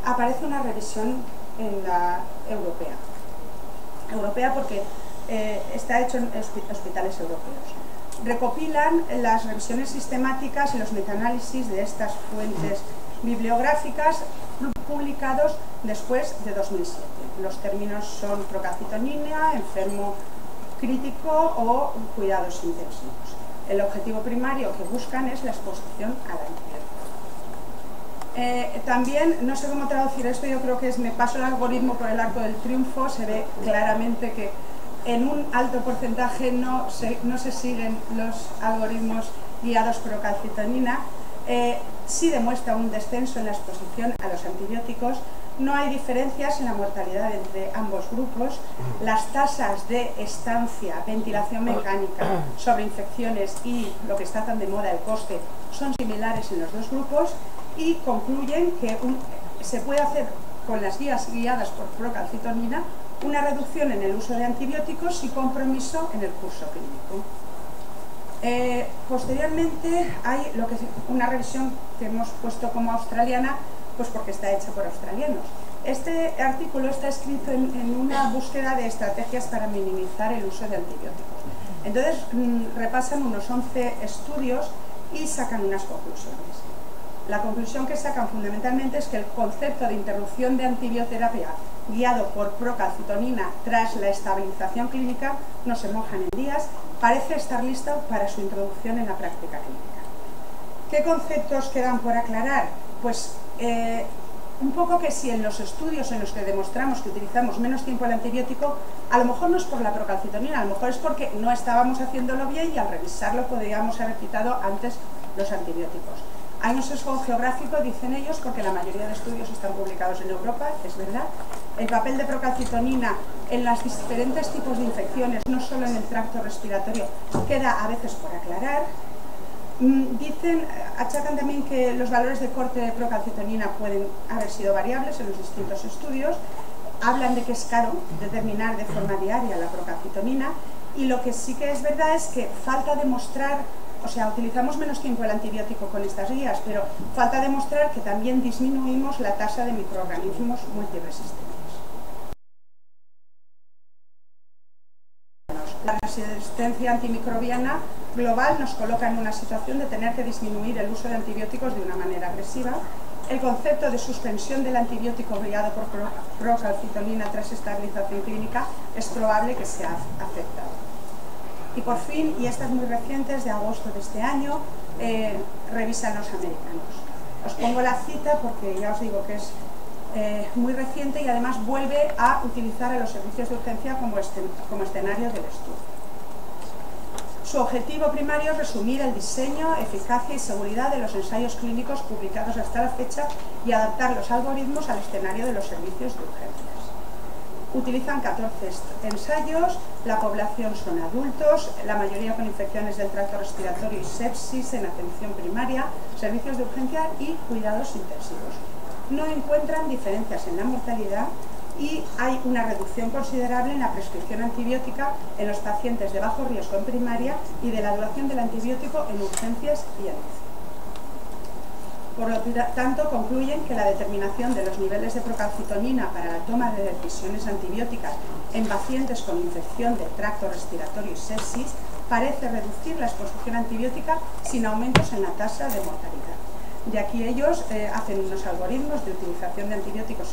[SPEAKER 7] aparece una revisión en la europea porque está hecho en hospitales europeos. Recopilan las revisiones sistemáticas y los metaanálisis de estas fuentes bibliográficas publicados después de 2007. Los términos son procalcitonina, enfermo crítico o cuidados intensivos. El objetivo primario que buscan es la exposición al antibiótico. También, no sé cómo traducir esto, yo creo que me paso el algoritmo por el arco del triunfo, se ve claramente que en un alto porcentaje no se siguen los algoritmos guiados por procalcitonina. Sí demuestra un descenso en la exposición a los antibióticos, no hay diferencias en la mortalidad entre ambos grupos, las tasas de estancia, ventilación mecánica, sobreinfecciones y lo que está tan de moda, el coste, son similares en los dos grupos y concluyen que se puede hacer con las guías guiadas por procalcitonina una reducción en el uso de antibióticos y compromiso en el curso clínico. Posteriormente hay una revisión que hemos puesto como australiana, pues porque está hecha por australianos. Este artículo está escrito en una búsqueda de estrategias para minimizar el uso de antibióticos. Entonces repasan unos 11 estudios y sacan unas conclusiones. La conclusión que sacan fundamentalmente es que el concepto de interrupción de antibioterapia guiado por procalcitonina tras la estabilización clínica, no se mojan en días, parece estar listo para su introducción en la práctica clínica. ¿Qué conceptos quedan por aclarar? Pues un poco que si en los estudios en los que demostramos que utilizamos menos tiempo el antibiótico, a lo mejor no es por la procalcitonina, a lo mejor es porque no estábamos haciéndolo bien y al revisarlo podríamos haber quitado antes los antibióticos. Hay un sesgo geográfico, dicen ellos, porque la mayoría de estudios están publicados en Europa, es verdad. El papel de procalcitonina en los diferentes tipos de infecciones, no solo en el tracto respiratorio, queda a veces por aclarar. Achacan también que los valores de corte de procalcitonina pueden haber sido variables en los distintos estudios. Hablan de que es caro determinar de forma diaria la procalcitonina y lo que sí que es verdad es que falta demostrar, o sea, utilizamos menos tiempo el antibiótico con estas guías, pero falta demostrar que también disminuimos la tasa de microorganismos multiresistentes. La resistencia antimicrobiana global nos coloca en una situación de tener que disminuir el uso de antibióticos de una manera agresiva. El concepto de suspensión del antibiótico guiado por procalcitonina tras estabilización clínica es probable que sea afectado. Y por fin, y esta es muy reciente, es de agosto de este año, revisan los americanos. Os pongo la cita porque ya os digo que es muy reciente y además vuelve a utilizar a los servicios de urgencia como escenario del estudio. Su objetivo primario es resumir el diseño, eficacia y seguridad de los ensayos clínicos publicados hasta la fecha y adaptar los algoritmos al escenario de los servicios de urgencias. Utilizan 14 ensayos, la población son adultos, la mayoría con infecciones del tracto respiratorio y sepsis en atención primaria, servicios de urgencia y cuidados intensivos. No encuentran diferencias en la mortalidad y hay una reducción considerable en la prescripción antibiótica en los pacientes de bajo riesgo en primaria y de la duración del antibiótico en urgencias y en UCI. Por lo tanto, concluyen que la determinación de los niveles de procalcitonina para la toma de decisiones antibióticas en pacientes con infección del tracto respiratorio y sepsis parece reducir la exposición antibiótica sin aumentos en la tasa de mortalidad. De aquí ellos hacen unos algoritmos de utilización de antibióticos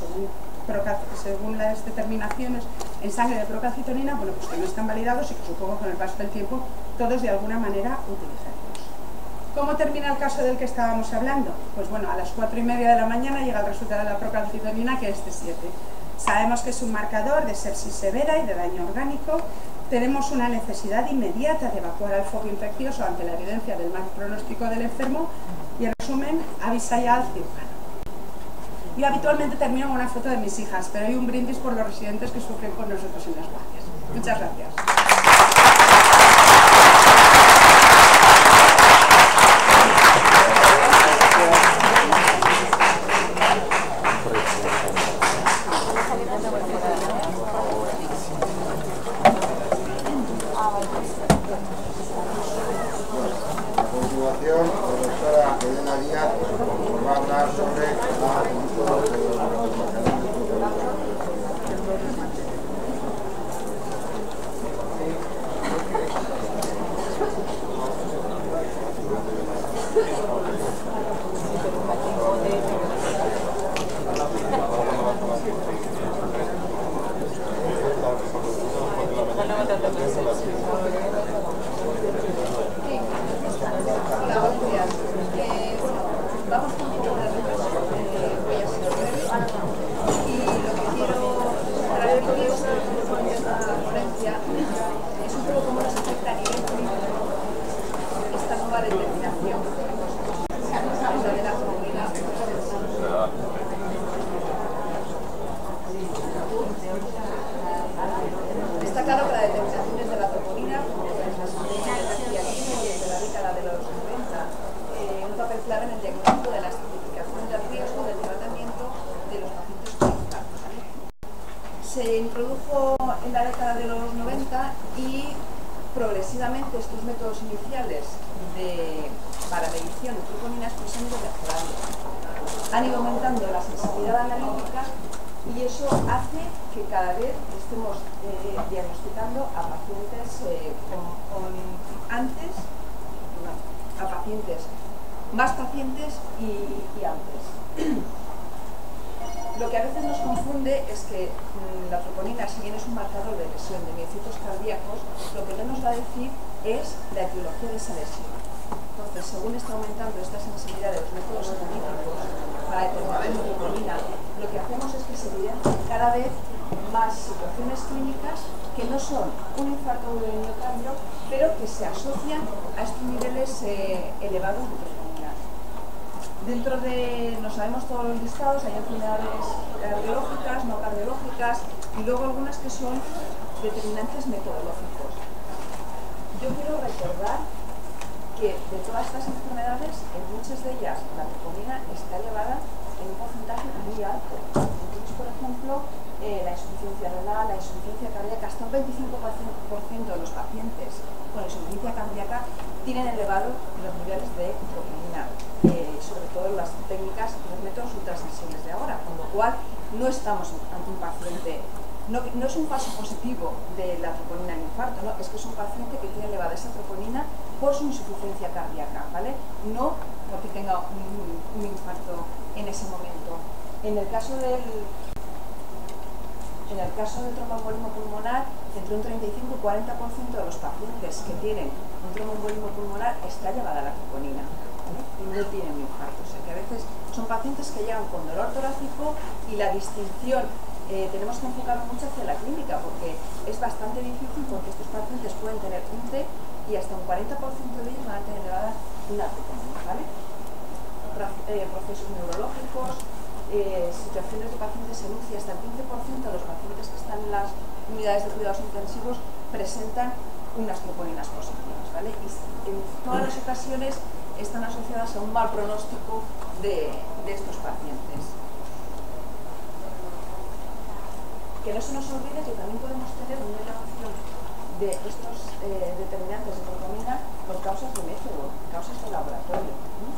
[SPEAKER 7] según las determinaciones en sangre de procalcitonina, bueno, pues que no están validados y que supongo con el paso del tiempo todos de alguna manera utilizaremos. ¿Cómo termina el caso del que estábamos hablando? Pues bueno, a las 4:30 de la mañana llega el resultado de la procalcitonina, que es de 7. Sabemos que es un marcador de sepsis severa y de daño orgánico. Tenemos una necesidad inmediata de evacuar al foco infeccioso ante la evidencia del mal pronóstico del enfermo y, en resumen, avisa ya al cirujano. Yo habitualmente termino con una foto de mis hijas, pero hay un brindis por los residentes que sufren con nosotros en las guardias. Muchas gracias.
[SPEAKER 4] Está claro que la determinación de la troponina, como en las energía química de la década de los 90, un papel clave en el diagnóstico de la estratificación del riesgo del tratamiento de los pacientes con infarto. Se introdujo en la década de los 90 y progresivamente estos métodos iniciales para medición de troponinas pues han ido mejorando. Han ido aumentando la sensibilidad analítica y eso hace que cada vez estemos diagnosticando a pacientes más pacientes y antes. Lo que a veces nos confunde es que la troponina, si bien es un marcador de lesión de miocitos cardíacos, lo que no nos va a decir es la etiología de esa lesión. Entonces, según está aumentando esta sensibilidad de los métodos analíticos para determinar la troponina, lo que hacemos es que se evidencian cada vez más situaciones clínicas que no son un infarto de miocardio, pero que se asocian a estos niveles elevados de troponina. Dentro de, no sabemos todos los listados, hay enfermedades cardiológicas, no cardiológicas y luego algunas que son determinantes metodológicos. Yo quiero recordar que de todas estas enfermedades, en muchas de ellas la troponina está elevada en un porcentaje muy alto. Entonces, por ejemplo, la insuficiencia renal, la insuficiencia cardíaca, hasta un 25% de los pacientes con insuficiencia cardíaca tienen elevados los niveles de troponina, sobre todo en las técnicas, los métodos ultrasensibles de ahora, con lo cual no estamos ante un paciente, no es un paso positivo de la troponina en infarto, ¿no? Es que es un paciente que tiene elevada esa troponina por su insuficiencia cardíaca, ¿vale? No porque tenga un infarto en ese momento. En el caso del tromboembolismo pulmonar, entre un 35 y 40% de los pacientes que tienen un tromboembolismo pulmonar está elevada la troponina, ¿vale? Y no tienen un infarto. O sea que a veces son pacientes que llegan con dolor torácico y la distinción tenemos que enfocarnos mucho hacia la clínica porque es bastante difícil porque estos pacientes pueden tener un T y hasta un 40% de ellos van a tener elevada una troponina, ¿vale? Procesos neurológicos, situaciones de pacientes en UCI, hasta el 15% de los pacientes que están en las unidades de cuidados intensivos presentan unas troponinas positivas, ¿vale? Y en todas las ocasiones están asociadas a un mal pronóstico de estos pacientes. Que no se nos olvide que también podemos tener una elevación de estos determinantes de troponina por causas de método, causas de laboratorio, ¿no?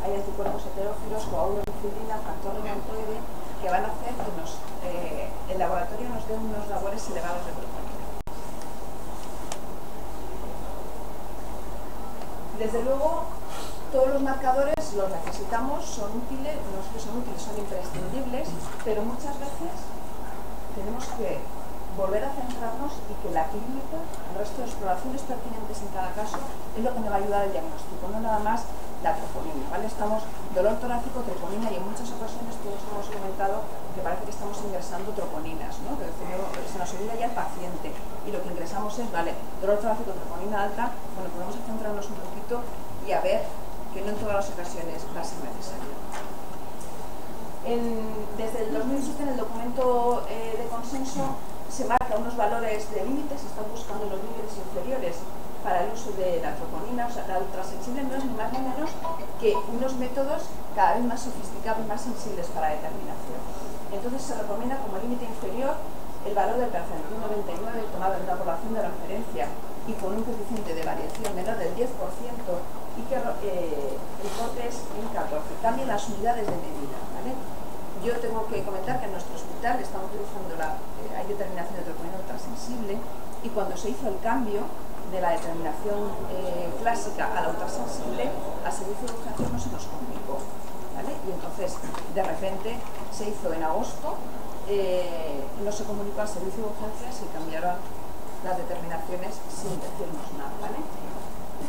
[SPEAKER 4] Hay anticuerpos heterófilos, coagulopilina, factor reumatoide, que van a hacer que el laboratorio nos dé unos valores elevados de troponina. Desde luego, todos los marcadores los necesitamos, son útiles, no es que son útiles, son imprescindibles, pero muchas veces tenemos que volver a centrarnos y que la clínica, el resto de exploraciones pertinentes en cada caso, es lo que me va a ayudar al diagnóstico, no nada más la troponina, ¿vale? Estamos dolor torácico, troponina y en muchas ocasiones todos hemos comentado que parece que estamos ingresando troponinas, ¿no? Que se nos olvida ya el paciente y lo que ingresamos es, vale, dolor torácico, troponina alta, bueno, podemos centrarnos un poquito y a ver que no en todas las ocasiones va a ser necesario. Desde el 2007 en el documento de consenso se marca unos valores de límites, se están buscando los límites inferiores para el uso de la troponina, o sea, la ultrasensible no es ni más ni menos que unos métodos cada vez más sofisticados y más sensibles para la determinación. Entonces se recomienda como límite inferior el valor del percentil 99 tomado en una población de referencia y con un coeficiente de variación menor del 10% y que el corte es en 14. Cambien las unidades de medida, ¿vale? Yo tengo que comentar que en nuestro hospital estamos utilizando hay determinación de troponina ultrasensible y cuando se hizo el cambio de la determinación clásica a la ultrasensible, al servicio de urgencias no se nos comunicó, ¿vale? Y entonces, de repente, se hizo en agosto, no se comunicó al servicio de urgencias y cambiaron las determinaciones sin decirnos nada, ¿vale?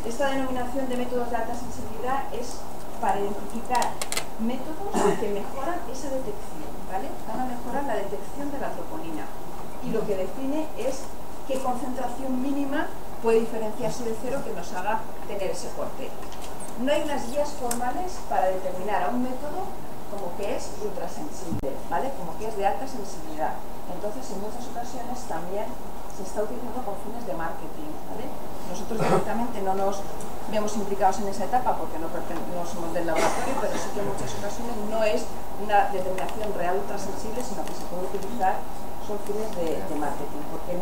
[SPEAKER 4] Esta denominación de métodos de alta sensibilidad es para identificar métodos que mejoran esa detección, ¿vale? Van a mejorar la detección de la troponina y lo que define es qué concentración mínima puede diferenciarse de cero que nos haga tener ese corte. No hay unas guías formales para determinar a un método como que es ultrasensible, ¿vale? Como que es de alta sensibilidad. Entonces, en muchas ocasiones también se está utilizando con fines de marketing, ¿vale? Nosotros directamente no nos vemos implicados en esa etapa porque no somos del laboratorio, pero sí que en muchas ocasiones no es una determinación real ultrasensible, sino que se puede utilizar
[SPEAKER 8] son fines de marketing, porque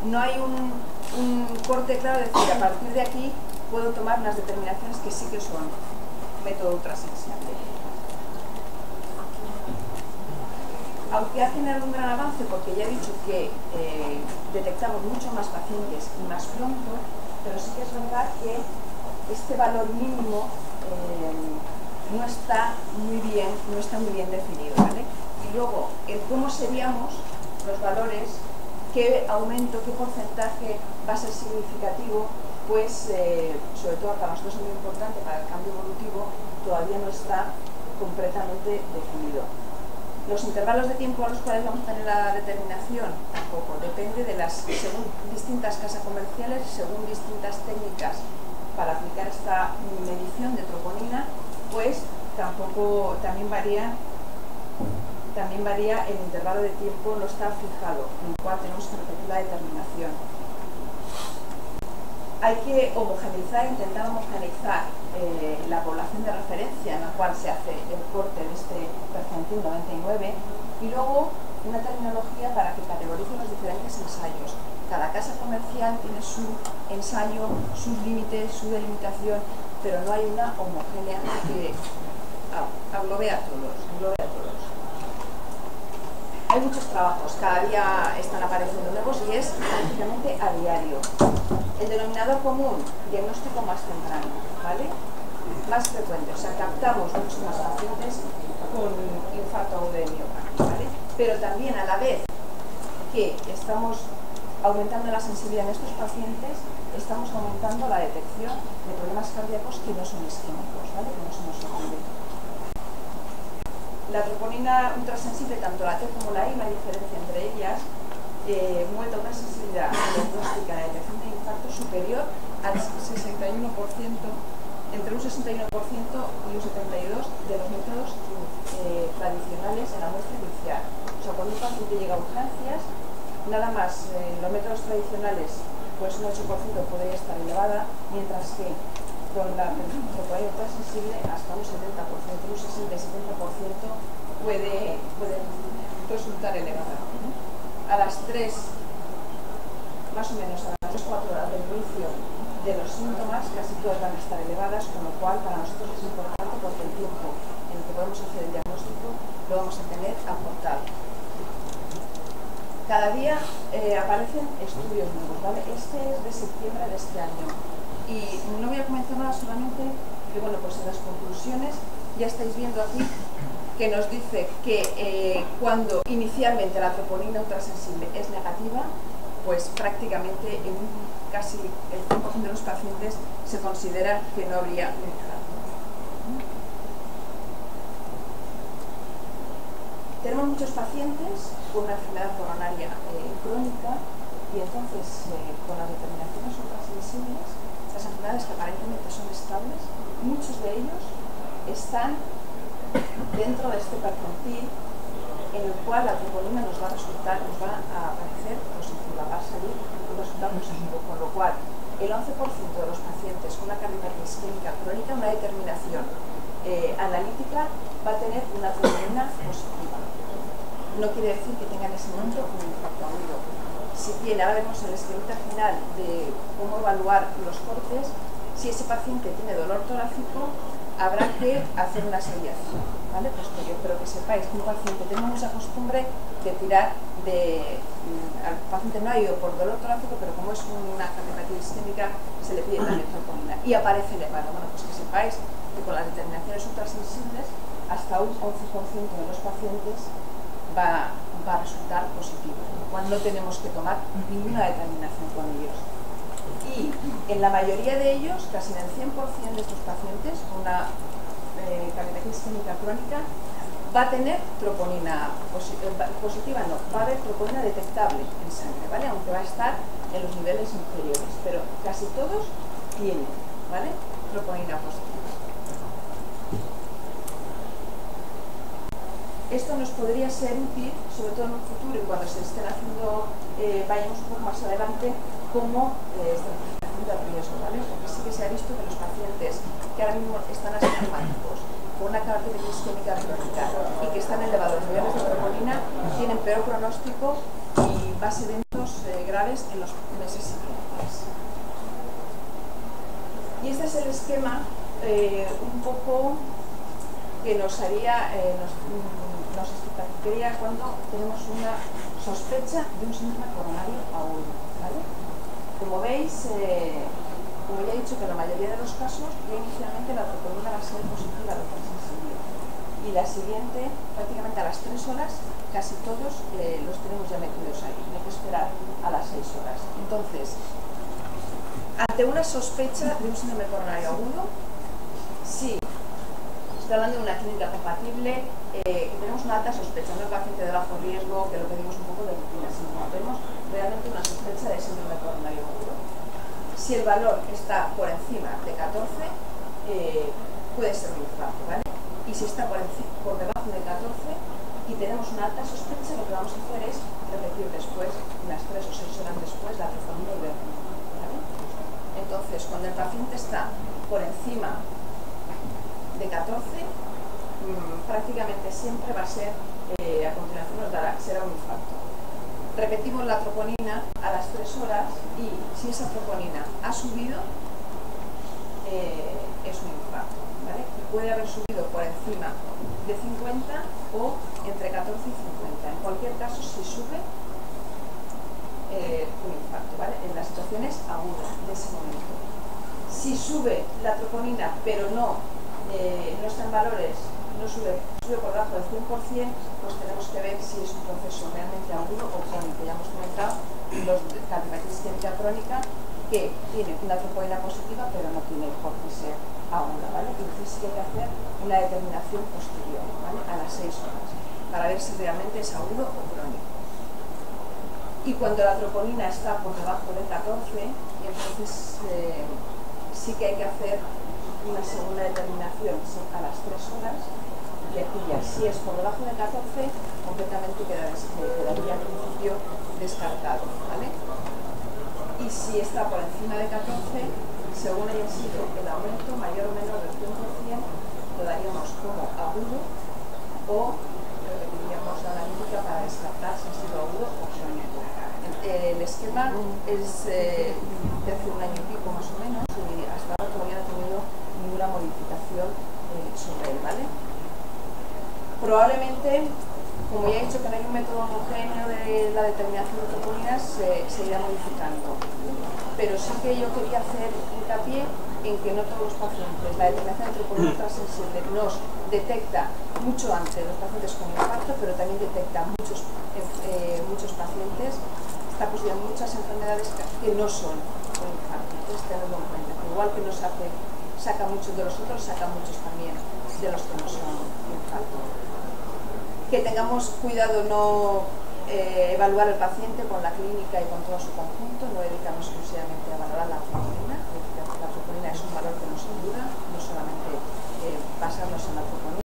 [SPEAKER 8] no hay un corte claro de decir, a partir de aquí puedo tomar unas determinaciones que sí que son método ultrasensible. Aunque ha generado un gran avance, porque ya he dicho que detectamos mucho más pacientes y más pronto, pero sí que es verdad que este valor mínimo no está muy bien definido, ¿vale? Y luego, el cómo seríamos los valores, qué aumento, qué porcentaje va a ser significativo, pues sobre todo para nosotros es muy importante, para el cambio evolutivo, todavía no está completamente definido. Los intervalos de tiempo a los cuales vamos a tener la determinación tampoco, depende de según distintas casas comerciales, según distintas técnicas para aplicar esta medición de troponina, pues también varía el intervalo de tiempo, no está fijado, en el cual tenemos que repetir la determinación. Hay que intentar homogeneizar la población de referencia en la cual se hace el corte de este percentil 99 y luego una terminología para que categorice los diferentes ensayos. Cada casa comercial tiene su ensayo, sus límites, su delimitación, pero no hay una homogénea que englobe a todos. Hay muchos trabajos, cada día están apareciendo nuevos y es prácticamente a diario. El denominador común, diagnóstico más temprano, ¿vale? Más frecuente, o sea, captamos muchos más pacientes con infarto agudo de miocardio, ¿vale? Pero también a la vez que estamos aumentando la sensibilidad en estos pacientes, estamos aumentando la detección de problemas cardíacos que no son isquémicos, ¿vale? Que no son isquémicos. La troponina ultrasensible, tanto la T como la I, la diferencia entre ellas, muestra una sensibilidad diagnóstica de detección de infarto superior al 61%, entre un 61% y un 72% de los métodos tradicionales en la muestra inicial. O sea, cuando un paciente llega a urgencias, nada más los métodos tradicionales, pues un 8% puede estar elevada, mientras que con la troponina ultrasensible hasta un 70%, entre un 60 y 70% puede resultar elevada. A las 3, más o menos a las 3-4 horas del inicio de los síntomas, casi todas van a estar elevadas, con lo cual para nosotros es importante porque el tiempo en el que podemos hacer el diagnóstico lo vamos a tener aportado. Cada día aparecen estudios nuevos, ¿vale? Este es de septiembre de este año. Y no voy a comentar nada, solamente que, bueno, pues en las conclusiones ya estáis viendo aquí que nos dice que cuando inicialmente la troponina ultrasensible es negativa, pues prácticamente en casi el 100% de los pacientes se considera que no habría un infarto. Tenemos muchos pacientes con una enfermedad coronaria crónica y entonces con las determinaciones ultrasensibles, las enfermedades que aparentemente son estables, muchos de ellos están dentro de este percentil en el cual la troponina nos va a aparecer positiva, va a salir un resultado positivo, con lo cual el 11% de los pacientes con una cardiopatía isquémica crónica, una determinación analítica, va a tener una troponina positiva. No quiere decir que tenga en ese momento un infarto agudo. Si tiene, ahora vemos el esqueleta final de cómo evaluar los cortes. Si ese paciente tiene dolor torácico, habrá que hacer una seriación, ¿vale? Posterior, pero que sepáis que un paciente, tenemos esa costumbre de tirar al paciente no ha ido por dolor torácico, pero como es una cardiopatía isquémica, se le pide también troponina y aparece elevado. Bueno, pues que sepáis que con las determinaciones ultrasensibles, hasta un 11% de los pacientes va a resultar positivo, con lo cual no tenemos que tomar ninguna determinación con ellos. Y en la mayoría de ellos, casi en el 100% de estos pacientes con una cardiopatía isquémica crónica, va a tener troponina positiva, no, va a haber troponina detectable en sangre, ¿vale? Aunque va a estar en los niveles inferiores, pero casi todos tienen, ¿vale? Troponina positiva. Esto nos podría ser útil, sobre todo en un futuro y cuando se estén haciendo, vayamos un poco más adelante, como estratificación de riesgo, ¿vale? Porque sí que se ha visto que los pacientes que ahora mismo están asintomáticos, con una característica isquémica crónica y que están elevados los niveles de troponina tienen peor pronóstico y más eventos graves en los meses siguientes. Y este es el esquema un poco que nos haría, nos explicaría cuando tenemos una sospecha de un síndrome coronario agudo, ¿vale? Como veis, como ya he dicho, que en la mayoría de los casos ya inicialmente la troponina va a ser positiva de ultrasensible y la siguiente, prácticamente a las 3 horas, casi todos los tenemos ya metidos ahí, no hay que esperar a las 6 horas. Entonces, ante una sospecha de un síndrome coronario agudo, sí, estoy hablando de una clínica compatible, que tenemos una alta sospecha, no el paciente de bajo riesgo, que lo pedimos un poco de rutina, sino que tenemos realmente una sospecha de síndrome coronario agudo. Si el valor está por encima de 14, puede ser un infarto, ¿vale? Y si está por debajo de 14 y tenemos una alta sospecha, lo que vamos a hacer es repetir después, unas 3 o 6 horas después, la troponina y ver, ¿vale? Entonces, cuando el paciente está por encima de 14, prácticamente siempre va a ser, a continuación será un infarto. Repetimos la troponina a las 3 horas y si esa troponina ha subido, es un infarto, ¿vale? Y puede haber subido por encima de 50 o entre 14 y 50. En cualquier caso, si sube, un infarto, ¿vale? En las situaciones agudas de ese momento. Si sube la troponina, pero no está en valores, no sube por debajo del 100%, pues tenemos que ver si es un proceso realmente agudo o crónico. Ya hemos comentado los cardiopatía isquémica crónica que tiene una troponina positiva, pero no tiene por qué ser aguda, ¿vale? Entonces sí que hay que hacer una determinación posterior, ¿vale? A las 6 horas, para ver si realmente es agudo o crónico. Y cuando la troponina está por debajo del 14, entonces sí que hay que hacer una segunda determinación a las 3 horas y aquí ya, si es por debajo de 14, completamente quedaría al principio descartado, ¿vale? Y si está por encima de 14, según haya sido el aumento mayor o menor del 100%, lo daríamos como agudo o repetiríamos la analítica para descartar si ha sido agudo o crónico. El esquema es de hace un año y pico más o menos y hasta ahora todavía no ha tenido ninguna modificación sobre él, ¿vale? Probablemente, como ya he dicho que no hay un método homogéneo de la determinación de troponinas, se irá modificando. Pero sí que yo quería hacer hincapié en que no todos los pacientes, la determinación de troponina ultrasensible nos detecta mucho antes de los pacientes con infarto, pero también detecta muchos pacientes, está posible muchas enfermedades que no son con infarto. Entonces, tenerlo en cuenta, que igual que nos saca muchos de los otros, saca muchos también de los que no son infarto. Que tengamos cuidado no evaluar al paciente con la clínica y con todo su conjunto, no dedicarnos exclusivamente a valorar la troponina. La troponina es un valor que nos ayuda, no solamente basarnos en la troponina.